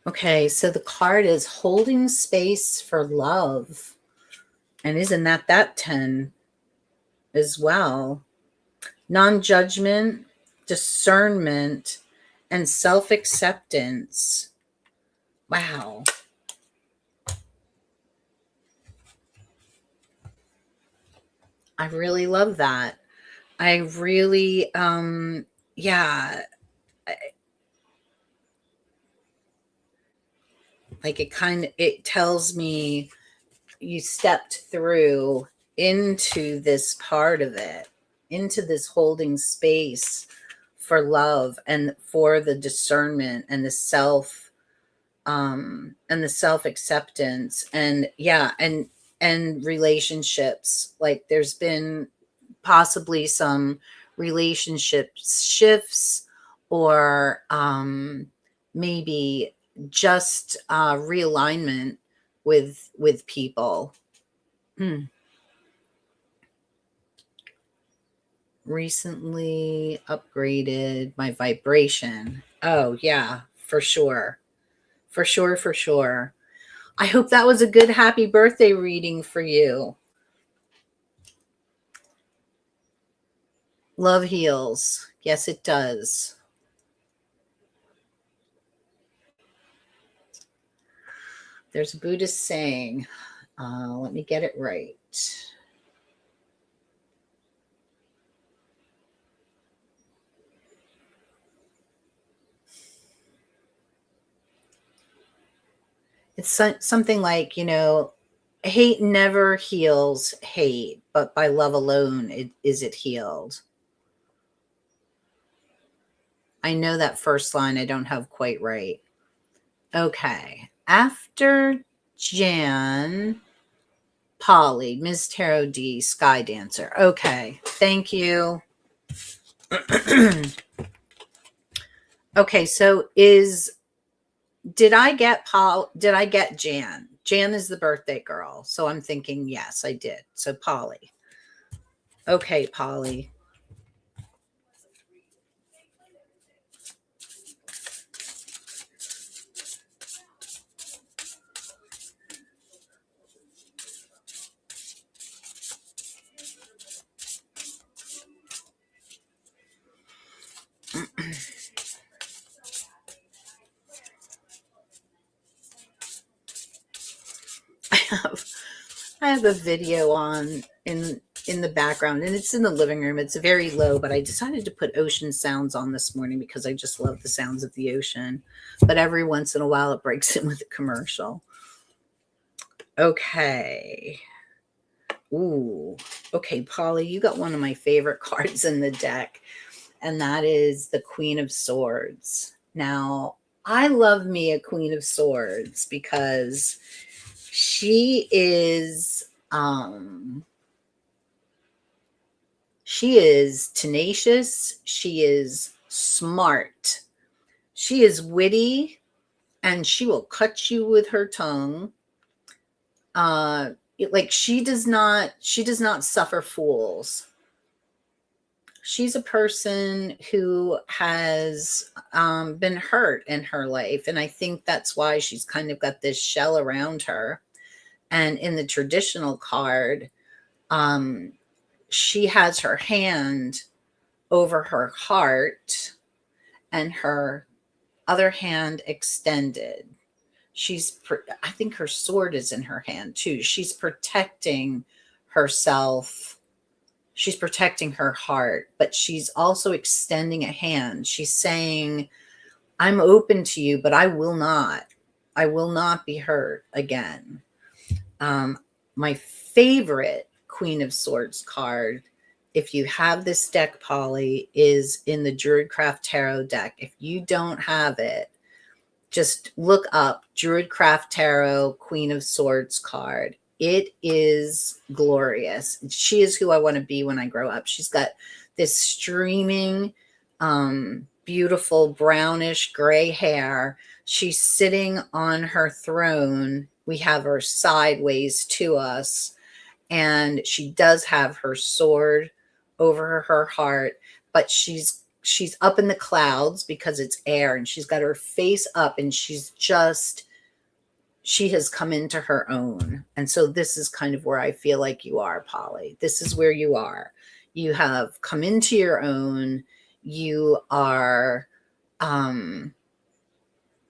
Okay, so the card is holding space for love. And isn't that 10 as well? Non-judgment, discernment, and self-acceptance. Wow. I really love that. I really yeah, like it tells me you stepped through into this part of it, into this holding space for love and for the discernment and the self acceptance, and yeah, and relationships. Like there's been possibly some relationship shifts, or maybe just realignment with people. Recently upgraded my vibration. Oh yeah, for sure. For sure, for sure. I hope that was a good happy birthday reading for you. Love heals. Yes, it does. There's a Buddhist saying. Let me get it right. It's something like, hate never heals hate, but by love alone is it healed. I know that first line I don't have quite right. Okay. After Jan, Polly, Ms. Tarot D, Sky Dancer. Okay. Thank you. Okay, so did I get Jan? Jan is the birthday girl. So I'm thinking, yes, I did. So Polly. Okay, Polly. I have a video on in the background, and it's in the living room. It's very low, but I decided to put ocean sounds on this morning because I just love the sounds of the ocean. But every once in a while it breaks in with a commercial. Okay. Ooh. Okay, Polly, you got one of my favorite cards in the deck, and that is the Queen of Swords. Now, I love me a Queen of Swords because she is tenacious, she is smart, she is witty, and she will cut you with her tongue. Like she does not suffer fools. She's a person who has been hurt in her life, and I think that's why she's kind of got this shell around her. And in the traditional card, she has her hand over her heart, and her other hand extended. I think her sword is in her hand too. She's protecting herself. She's protecting her heart, but she's also extending a hand. She's saying, I'm open to you, but I will not be hurt again. My favorite Queen of Swords card, if you have this deck, Polly, is in the Druidcraft Tarot deck. If you don't have it, just look up Druidcraft Tarot Queen of Swords card. It is glorious. She is who I want to be when I grow up. She's got this streaming, beautiful brownish gray hair. She's sitting on her throne. We have her sideways to us, and she does have her sword over her heart, but she's up in the clouds because it's air, and she's got her face up, and she has come into her own. And so this is kind of where I feel like you are, Polly. This is where you are. You have come into your own. You are in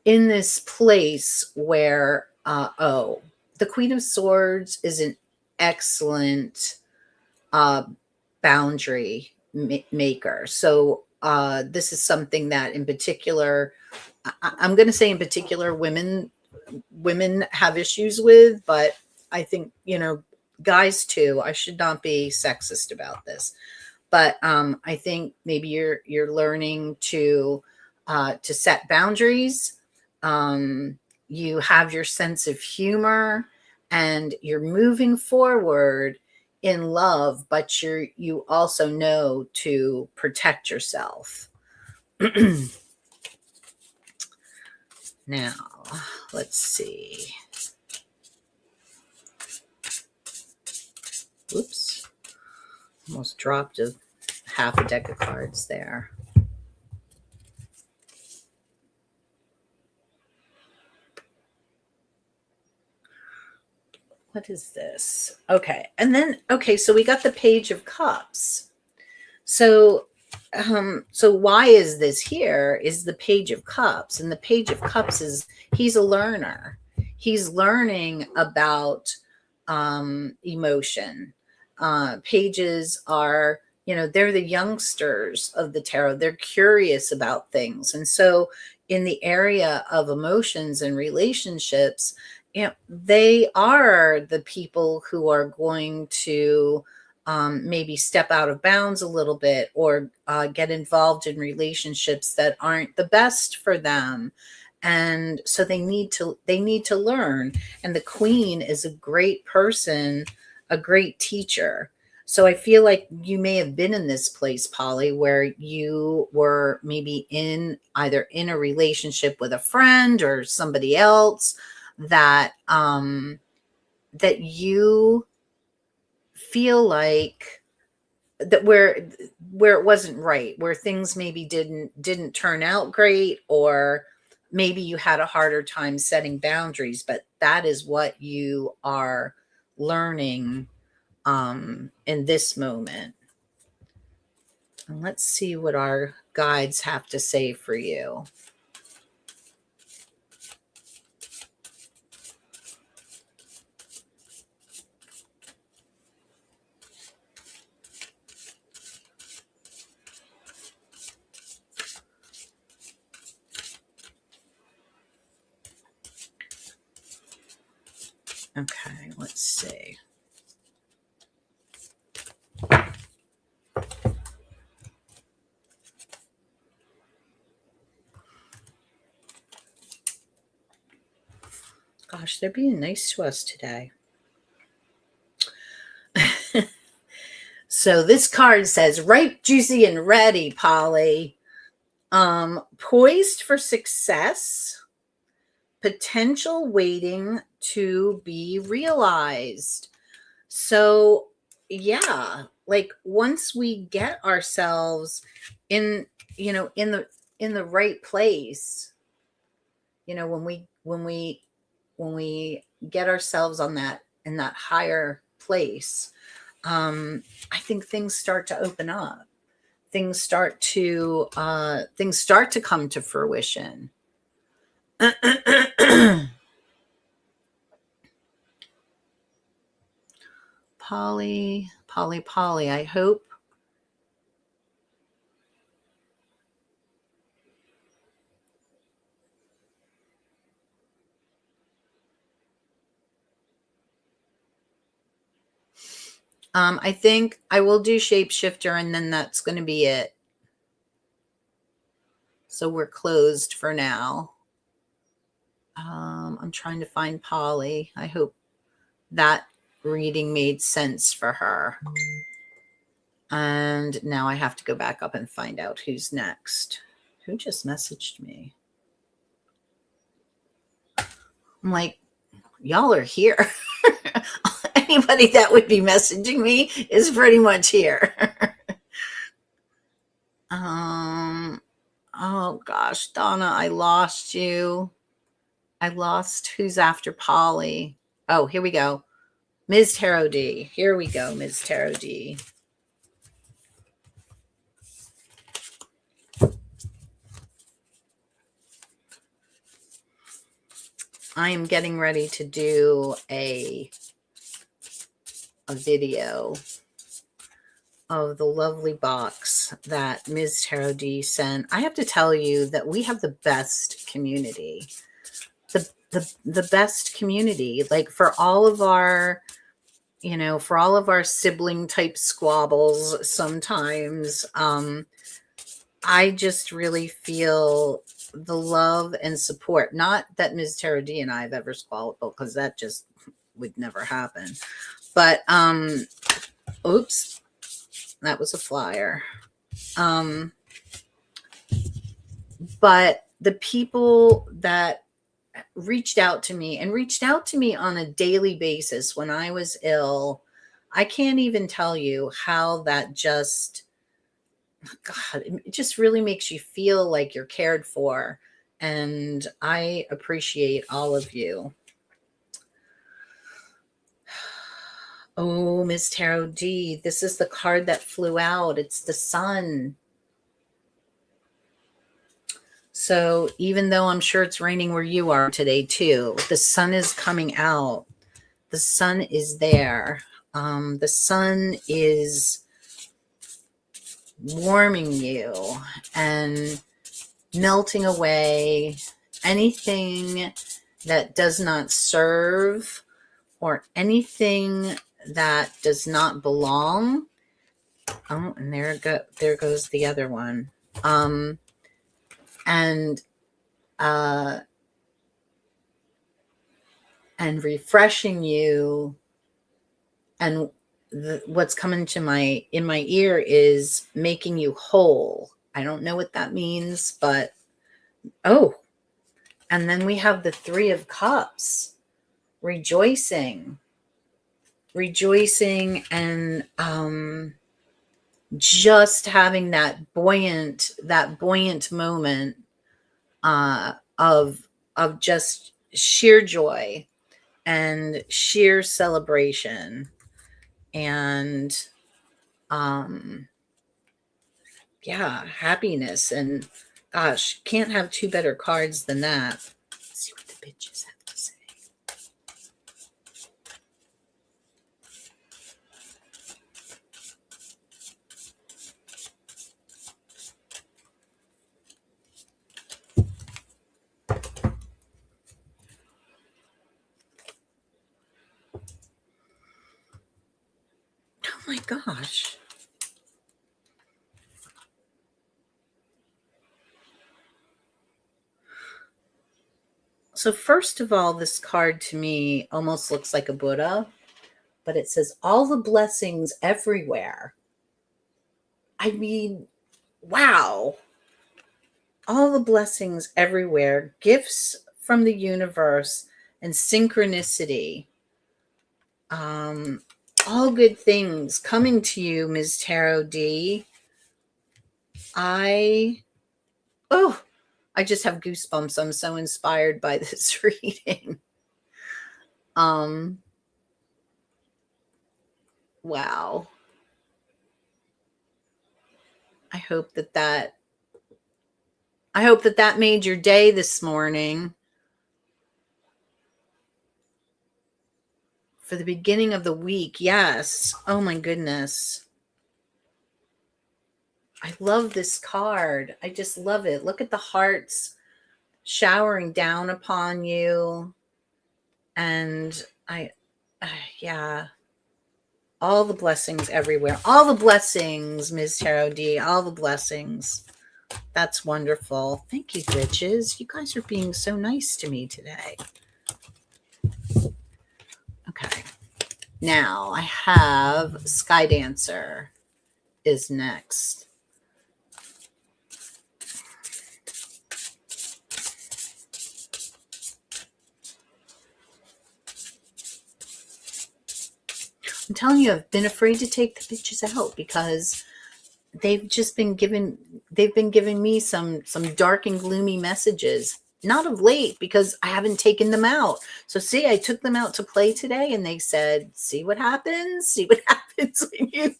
this place where, the Queen of Swords is an excellent boundary maker. So this is something that in particular, I'm going to say in particular, women have issues with, but I think, guys too. I should not be sexist about this, but I think maybe you're learning to set boundaries. You have your sense of humor, and you're moving forward in love, but you also know to protect yourself. Now, let's see. Whoops. Almost dropped half a deck of cards there. What is this? Okay. And then, so we got the Page of Cups. So why is this here is the Page of Cups. And the Page of Cups he's a learner. He's learning about emotion. Pages are, they're the youngsters of the tarot. They're curious about things. And so in the area of emotions and relationships, they are the people who are going to maybe step out of bounds a little bit, or get involved in relationships that aren't the best for them. And so they need to learn. And the Queen is a great person, a great teacher. So I feel like you may have been in this place, Polly, where you were maybe either in a relationship with a friend or somebody else that that you feel like that where it wasn't right, where things maybe didn't turn out great, or maybe you had a harder time setting boundaries, but that is what you are learning in this moment. And let's see what our guides have to say for you. Okay, let's see. Gosh, they're being nice to us today. So this card says, ripe, juicy, and ready, Polly. Poised for success, potential waiting to be realized. So yeah, like once we get ourselves in the right place, when we get ourselves in that higher place, I think things start to open up. things start to come to fruition. Polly, I hope. I think I will do shapeshifter and then that's going to be it. So we're closed for now. I'm trying to find Polly. I hope that reading made sense for her. And now I have to go back up and find out who's next. Who just messaged me? I'm like, y'all are here. Anybody that would be messaging me is pretty much here. Oh gosh, Donna, I lost you. I lost who's after Polly. Oh, here we go. Ms. Tarot D. Here we go, Ms. Tarot D. I am getting ready to do a video of the lovely box that Ms. Tarot D sent. I have to tell you that we have the best community. The best community. Like for all of our, for all of our sibling type squabbles sometimes, I just really feel the love and support. Not that Ms. Tarot D and I have ever squabbled, because that just would never happen. But, oops, that was a flyer. But the people that reached out to me on a daily basis when I was ill, I can't even tell you how that just, God, it just really makes you feel like you're cared for. And I appreciate all of you. Oh, Ms. Tarot D, this is the card that flew out. It's the sun. So even though I'm sure it's raining where you are today too, the sun is coming out. The sun is there. The sun is warming you and melting away anything that does not serve or anything that does not belong. Oh, and there goes the other one. And refreshing you. And what's coming to in my ear is making you whole. I don't know what that means, but oh, and then we have the Three of Cups, rejoicing, and just having that buoyant moment of just sheer joy and sheer celebration. And yeah, happiness. And gosh, can't have two better cards than that. Let's see what the bitches have to say. Oh my gosh. So first of all, this card to me almost looks like a Buddha, but it says all the blessings everywhere. I mean, wow. All the blessings everywhere, gifts from the universe and synchronicity. All good things coming to you, Ms. Tarot D. I just have goosebumps. I'm so inspired by this reading. Wow. I hope that made your day this morning. For the beginning of the week, yes. Oh my goodness. I love this card. I just love it. Look at the hearts showering down upon you. And yeah. All the blessings everywhere. All the blessings, Ms. Tarot D. All the blessings. That's wonderful. Thank you, bitches. You guys are being so nice to me today. Okay. Now I have Sky Dancer is next. I'm telling you, I've been afraid to take the bitches out because they've been giving me some dark and gloomy messages. Not of late, because I haven't taken them out. So see, I took them out to play today and they said, see what happens when you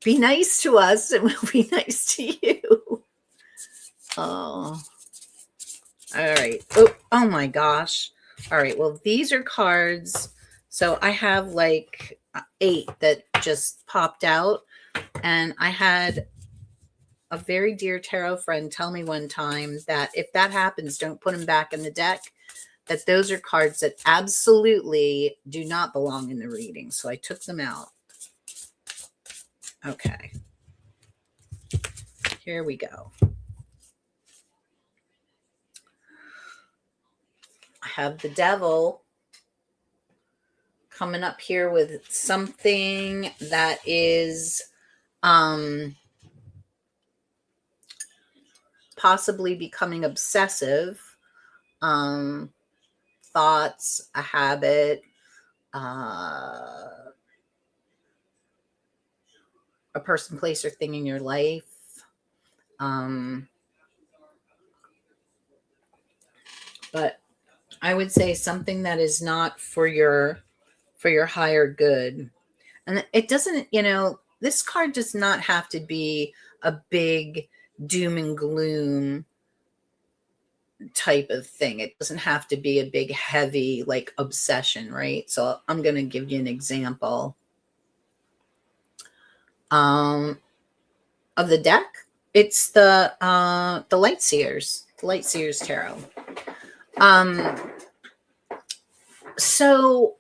be nice to us and we'll be nice to you. Oh, all right. Oh my gosh. All right. Well, these are cards. So I have like 8 that just popped out. And I had a very dear tarot friend tell me one time that if that happens, don't put them back in the deck, that those are cards that absolutely do not belong in the reading. So I took them out. Okay. Here we go. I have the Devil coming up here with something that is possibly becoming obsessive. Thoughts, a habit, a person, place, or thing in your life. But I would say something that is not for your higher good. And it doesn't, this card does not have to be a big doom and gloom type of thing. It doesn't have to be a big, heavy, like obsession, right? So I'm going to give you an example of the deck. It's the Light Seers Tarot. So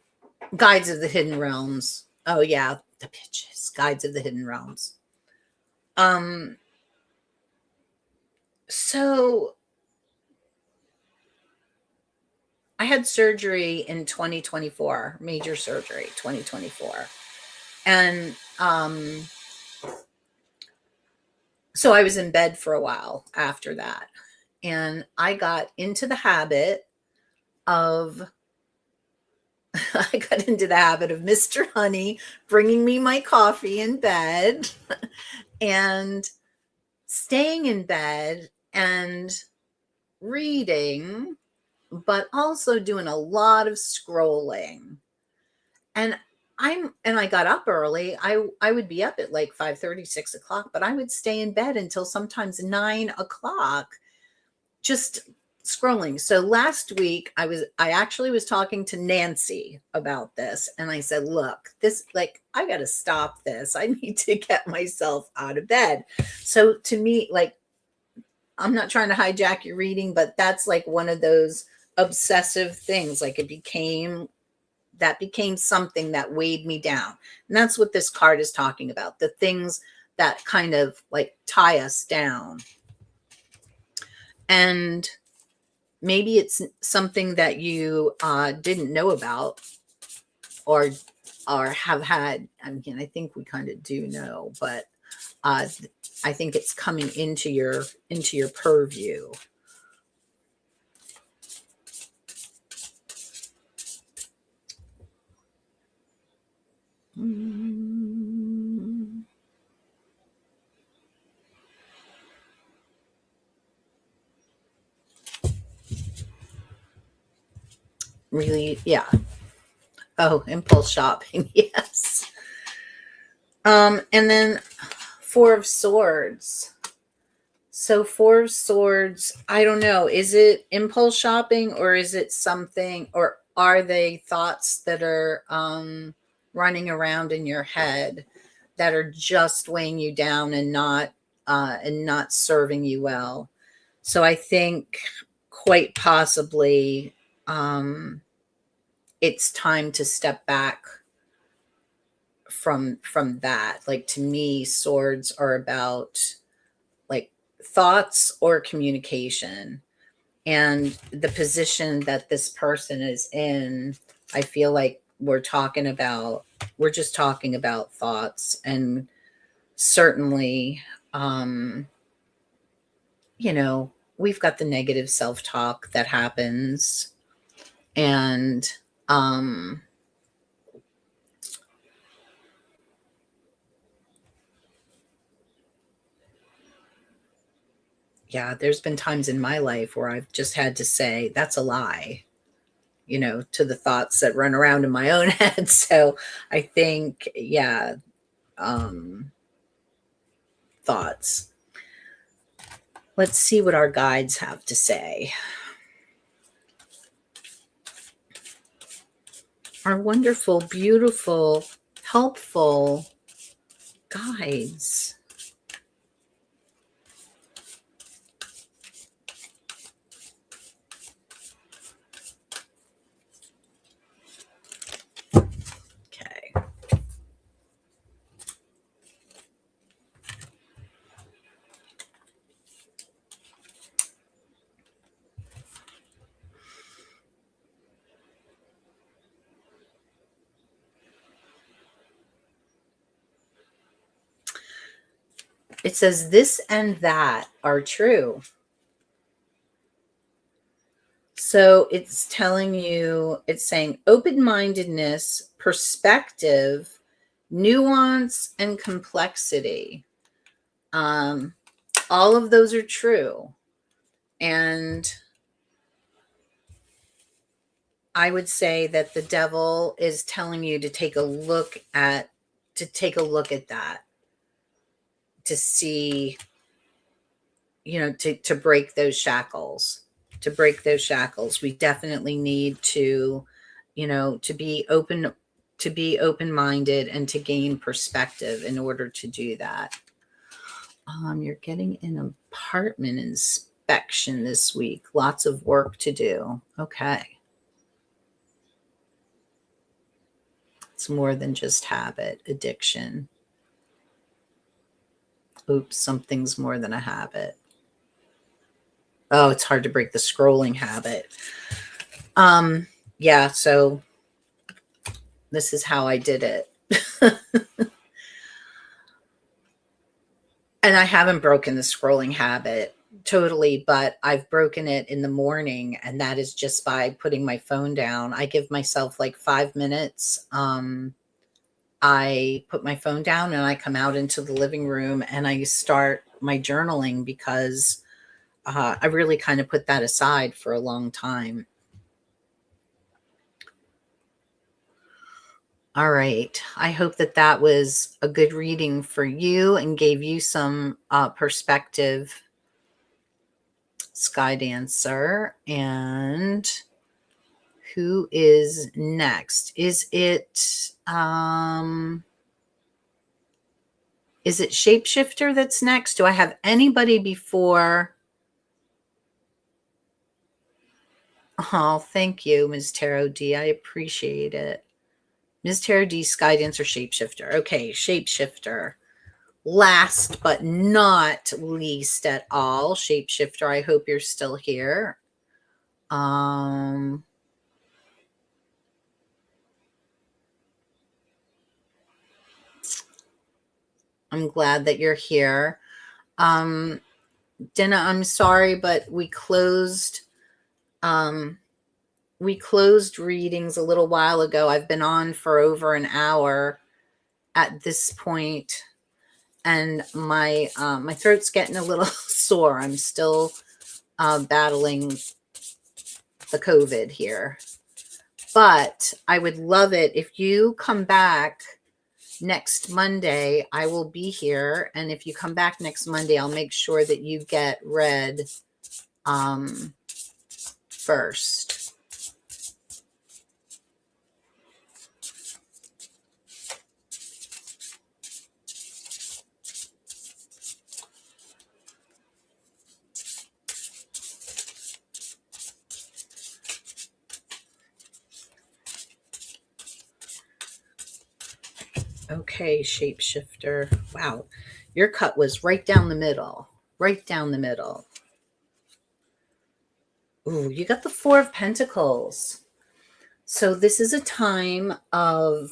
Guides of the Hidden Realms. Oh yeah, the bitches. Guides of the Hidden Realms. So I had surgery in 2024, major surgery, 2024. And so I was in bed for a while after that. And I got into the habit of Mr. Honey bringing me my coffee in bed and staying in bed and reading, but also doing a lot of scrolling. And I got up early. I would be up at like 5:30, 6 o'clock, but I would stay in bed until sometimes 9 o'clock, just scrolling. So last week I actually was talking to Nancy about this, and I said, look, this, like, I got to stop this. I need to get myself out of bed. So to me, like, I'm not trying to hijack your reading, but that's like one of those obsessive things. Like, became something that weighed me down. And that's what this card is talking about. The things that kind of like tie us down. And maybe it's something that you didn't know about or have had. I mean, I think we kind of do know, but I think it's coming into your purview. Really, yeah. Oh, impulse shopping, yes. And then Four of Swords. So Four of Swords, I don't know. Is it impulse shopping, or is it something, or are they thoughts that are running around in your head that are just weighing you down and not serving you well? So I think quite possibly it's time to step back from that. Like, to me, swords are about like thoughts or communication, and the position that this person is in, I feel like we're just talking about thoughts. And certainly, you know, we've got the negative self-talk that happens, and yeah, there's been times in my life where I've just had to say, that's a lie, to the thoughts that run around in my own head. So I think, yeah, thoughts. Let's see what our guides have to say. Our wonderful, beautiful, helpful guides. Okay. It says this and that are true. So it's telling you, it's saying open-mindedness, perspective, nuance, and complexity. All of those are true. And I would say that the devil is telling you to take a look at that, to see, to break those shackles. We definitely need to, to be open-minded and to gain perspective in order to do that. You're getting an apartment inspection this week. Lots of work to do. Okay. It's more than just habit, addiction. Oops, something's more than a habit. Oh, it's hard to break the scrolling habit. Yeah, so this is how I did it. And I haven't broken the scrolling habit totally, but I've broken it in the morning, and that is just by putting my phone down. I give myself like 5 minutes. I put my phone down and I come out into the living room and I start my journaling, because I really kind of put that aside for a long time. All right. I hope that was a good reading for you and gave you some perspective, Sky Dancer. And who is next? Is it Shapeshifter that's next? Do I have anybody before? Oh, thank you, Ms. Tarot D. I appreciate it. Ms. Tarot D, Sky Dancer, Shapeshifter. Okay, Shapeshifter. Last but not least at all, Shapeshifter, I hope you're still here. I'm glad that you're here. Dina, I'm sorry, but we closed readings a little while ago. I've been on for over an hour at this point, and my throat's getting a little sore. I'm still battling the COVID here, but I would love it if you come back next Monday, I will be here. And if you come back next Monday, I'll make sure that you get read first. Okay, shapeshifter. Wow. Your cut was right down the middle. Right down the middle. Ooh, you got the Four of Pentacles. So this is a time of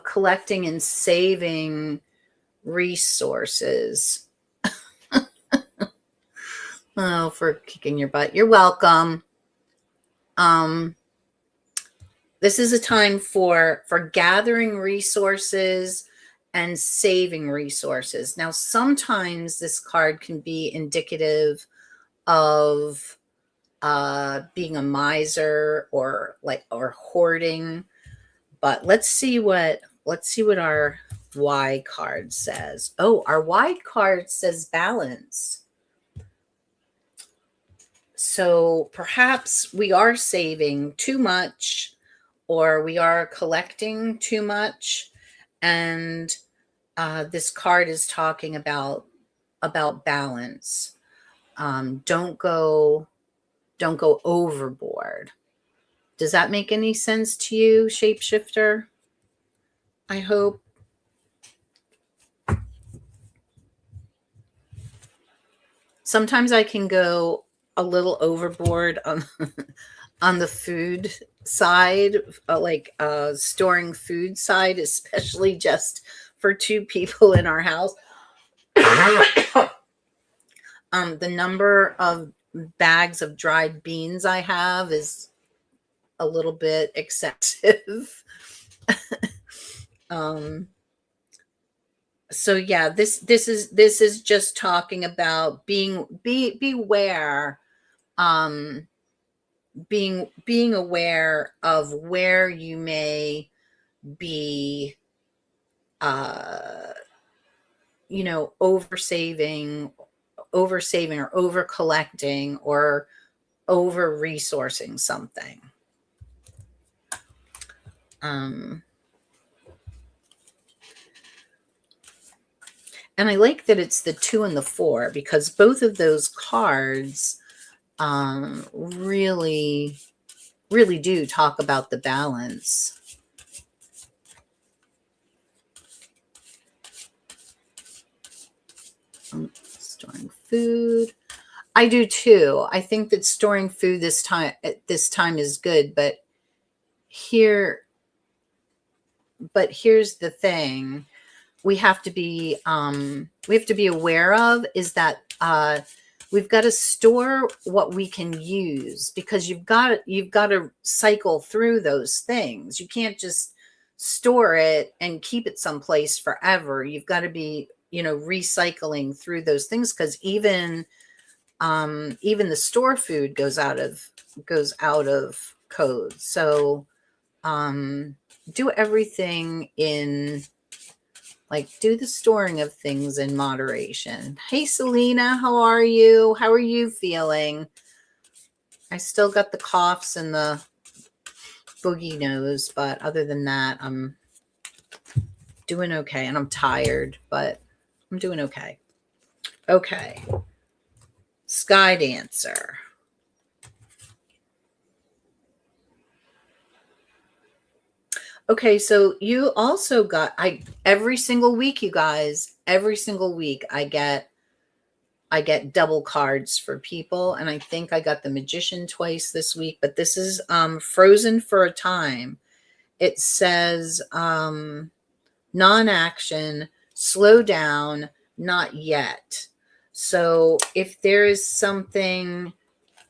collecting and saving resources. Oh, for kicking your butt. You're welcome. This is a time for gathering resources and saving resources. Now, sometimes this card can be indicative of being a miser or hoarding. But let's see what our Y card says. Oh, our Y card says balance. So perhaps we are saving too much, or we are collecting too much, and this card is talking about balance. Don't go overboard. Does that make any sense to you, shapeshifter? I hope. Sometimes I can go a little overboard on on the food side, storing food side, especially just for two people in our house. The number of bags of dried beans I have is a little bit excessive. So yeah, this is just talking about beware, being aware of where you may be oversaving or over collecting or over resourcing something. And I like that it's the 2 and the 4, because both of those cards really do talk about the balance. Storing food. I do too. I think that storing food this time is good, but here's the thing we have to be aware of is that we've got to store what we can use, because you've got to cycle through those things. You can't just store it and keep it someplace forever. You've got to be recycling through those things, because even the store food goes out of code. So do everything in do the storing of things in moderation. Hey, Selena, how are you? How are you feeling? I still got the coughs and the boogie nose, but other than that, I'm doing okay. And I'm tired, but I'm doing okay. Okay. Sky Dancer. Okay, so you also got every single week, you guys, every single week I get double cards for people, and I think I got the Magician twice this week, but this is Frozen for a Time. It says non-action, slow down, not yet. So if there is something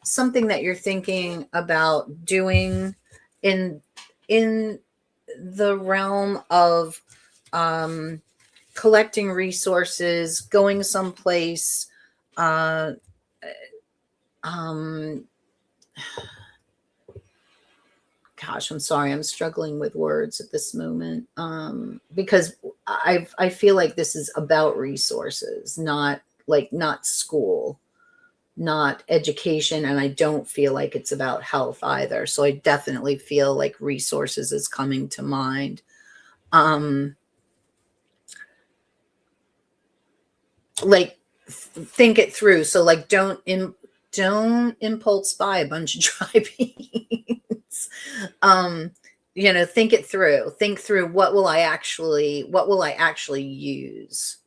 that you're thinking about doing in the realm of collecting resources, going someplace, gosh, I'm sorry. I'm struggling with words at this moment. Because I feel like this is about resources, not school, not education. And I don't feel like it's about health either. So I definitely feel like resources is coming to mind. Like think it through. So like don't impulse buy a bunch of dry beans. Think it through. Think through what will I actually use.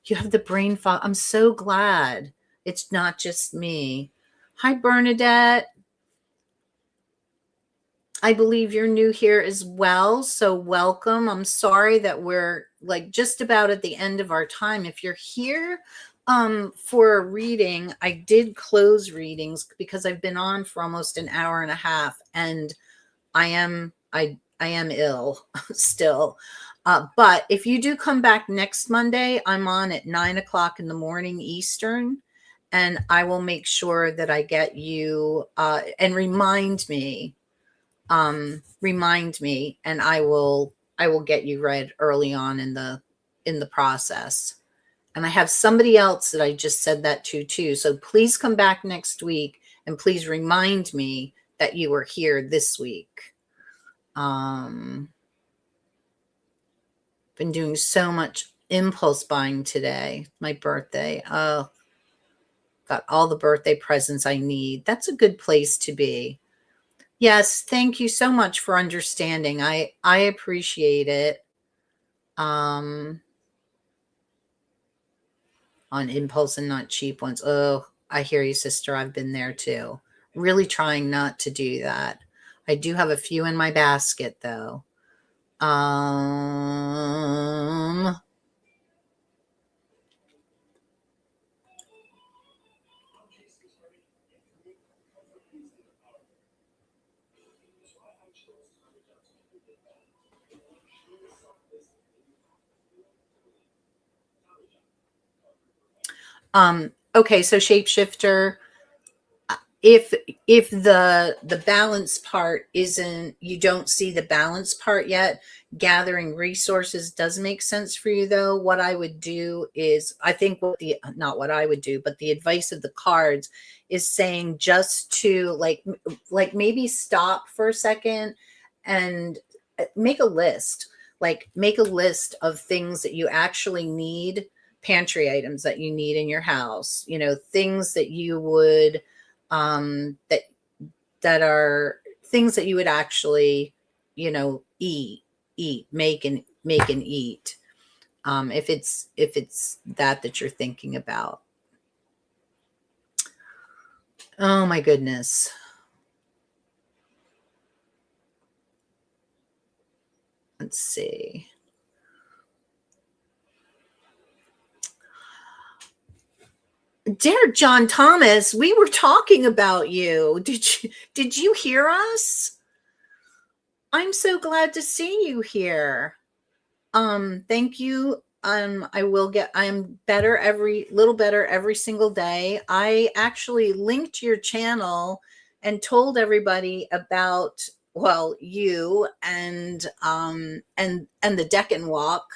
You have the brain fog. I'm so glad it's not just me. Hi, Bernadette. I believe you're new here as well, so welcome. I'm sorry that we're like just about at the end of our time. If you're here for a reading, I did close readings because I've been on for almost an hour and a half, and I am ill still. But if you do come back next Monday, I'm on at 9:00 in the morning Eastern, and I will make sure that I get you and remind me, and I will get you read early on in the process. And I have somebody else that I just said that to too. So please come back next week and please remind me that you were here this week. Been doing so much impulse buying today. My birthday. Oh, got all the birthday presents I need. That's a good place to be. Yes, thank you so much for understanding. I appreciate it. On impulse and not cheap ones. Oh, I hear you, sister. I've been there too. Really trying not to do that. I do have a few in my basket though. Okay, so shapeshifter, if the balance part isn't, you don't see the balance part yet, gathering resources does make sense for you though. What I would do is, I think not what I would do, but the advice of the cards is saying just to like maybe stop for a second and make a list. Like make a list of things that you actually need, pantry items that you need in your house, things that you would that are things that you would actually, make and eat. If it's that you're thinking about. Oh my goodness. Let's see. Dear John Thomas, we were talking about you. Did you hear us? I'm so glad to see you here. Thank you. I am better little better every single day. I actually linked your channel and told everybody about, well, you and the Deccan Walk,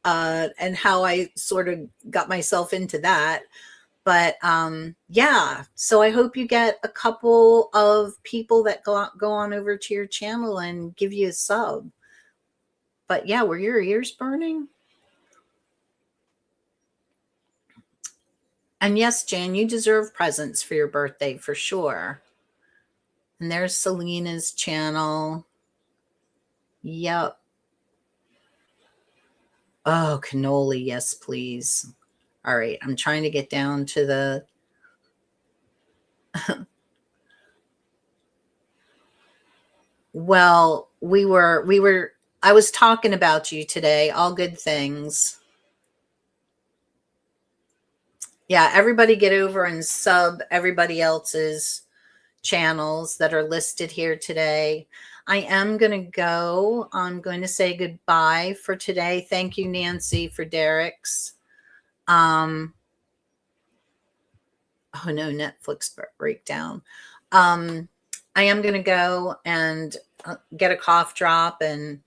and how I sort of got myself into that. But yeah, so I hope you get a couple of people that go on over to your channel and give you a sub. But yeah, were your ears burning? And yes, Jan, you deserve presents for your birthday for sure. And there's Selena's channel. Yep. Oh, cannoli. Yes, please. All right. I'm trying to get down to the well, I was talking about you today. All good things. Yeah, everybody get over and sub everybody else's channels that are listed here today. I am going to go. I'm going to say goodbye for today. Thank you, Nancy, for Derek's. Oh no, Netflix breakdown. I am going to go and get a cough drop and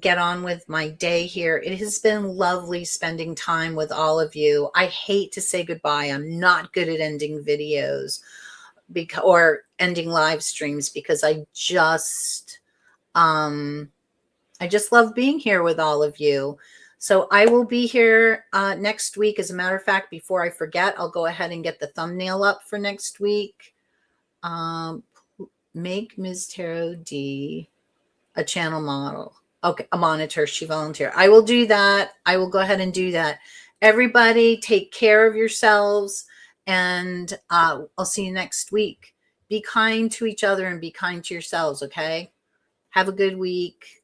get on with my day here. It has been lovely spending time with all of you. I hate to say goodbye. I'm not good at ending videos or ending live streams because I just love being here with all of you. So I will be here next week. As a matter of fact, before I forget, I'll go ahead and get the thumbnail up for next week. Make Ms. Tarot D a channel model. Okay, a monitor. She volunteered. I will do that. I will go ahead and do that. Everybody take care of yourselves, and I'll see you next week. Be kind to each other and be kind to yourselves, okay? Have a good week.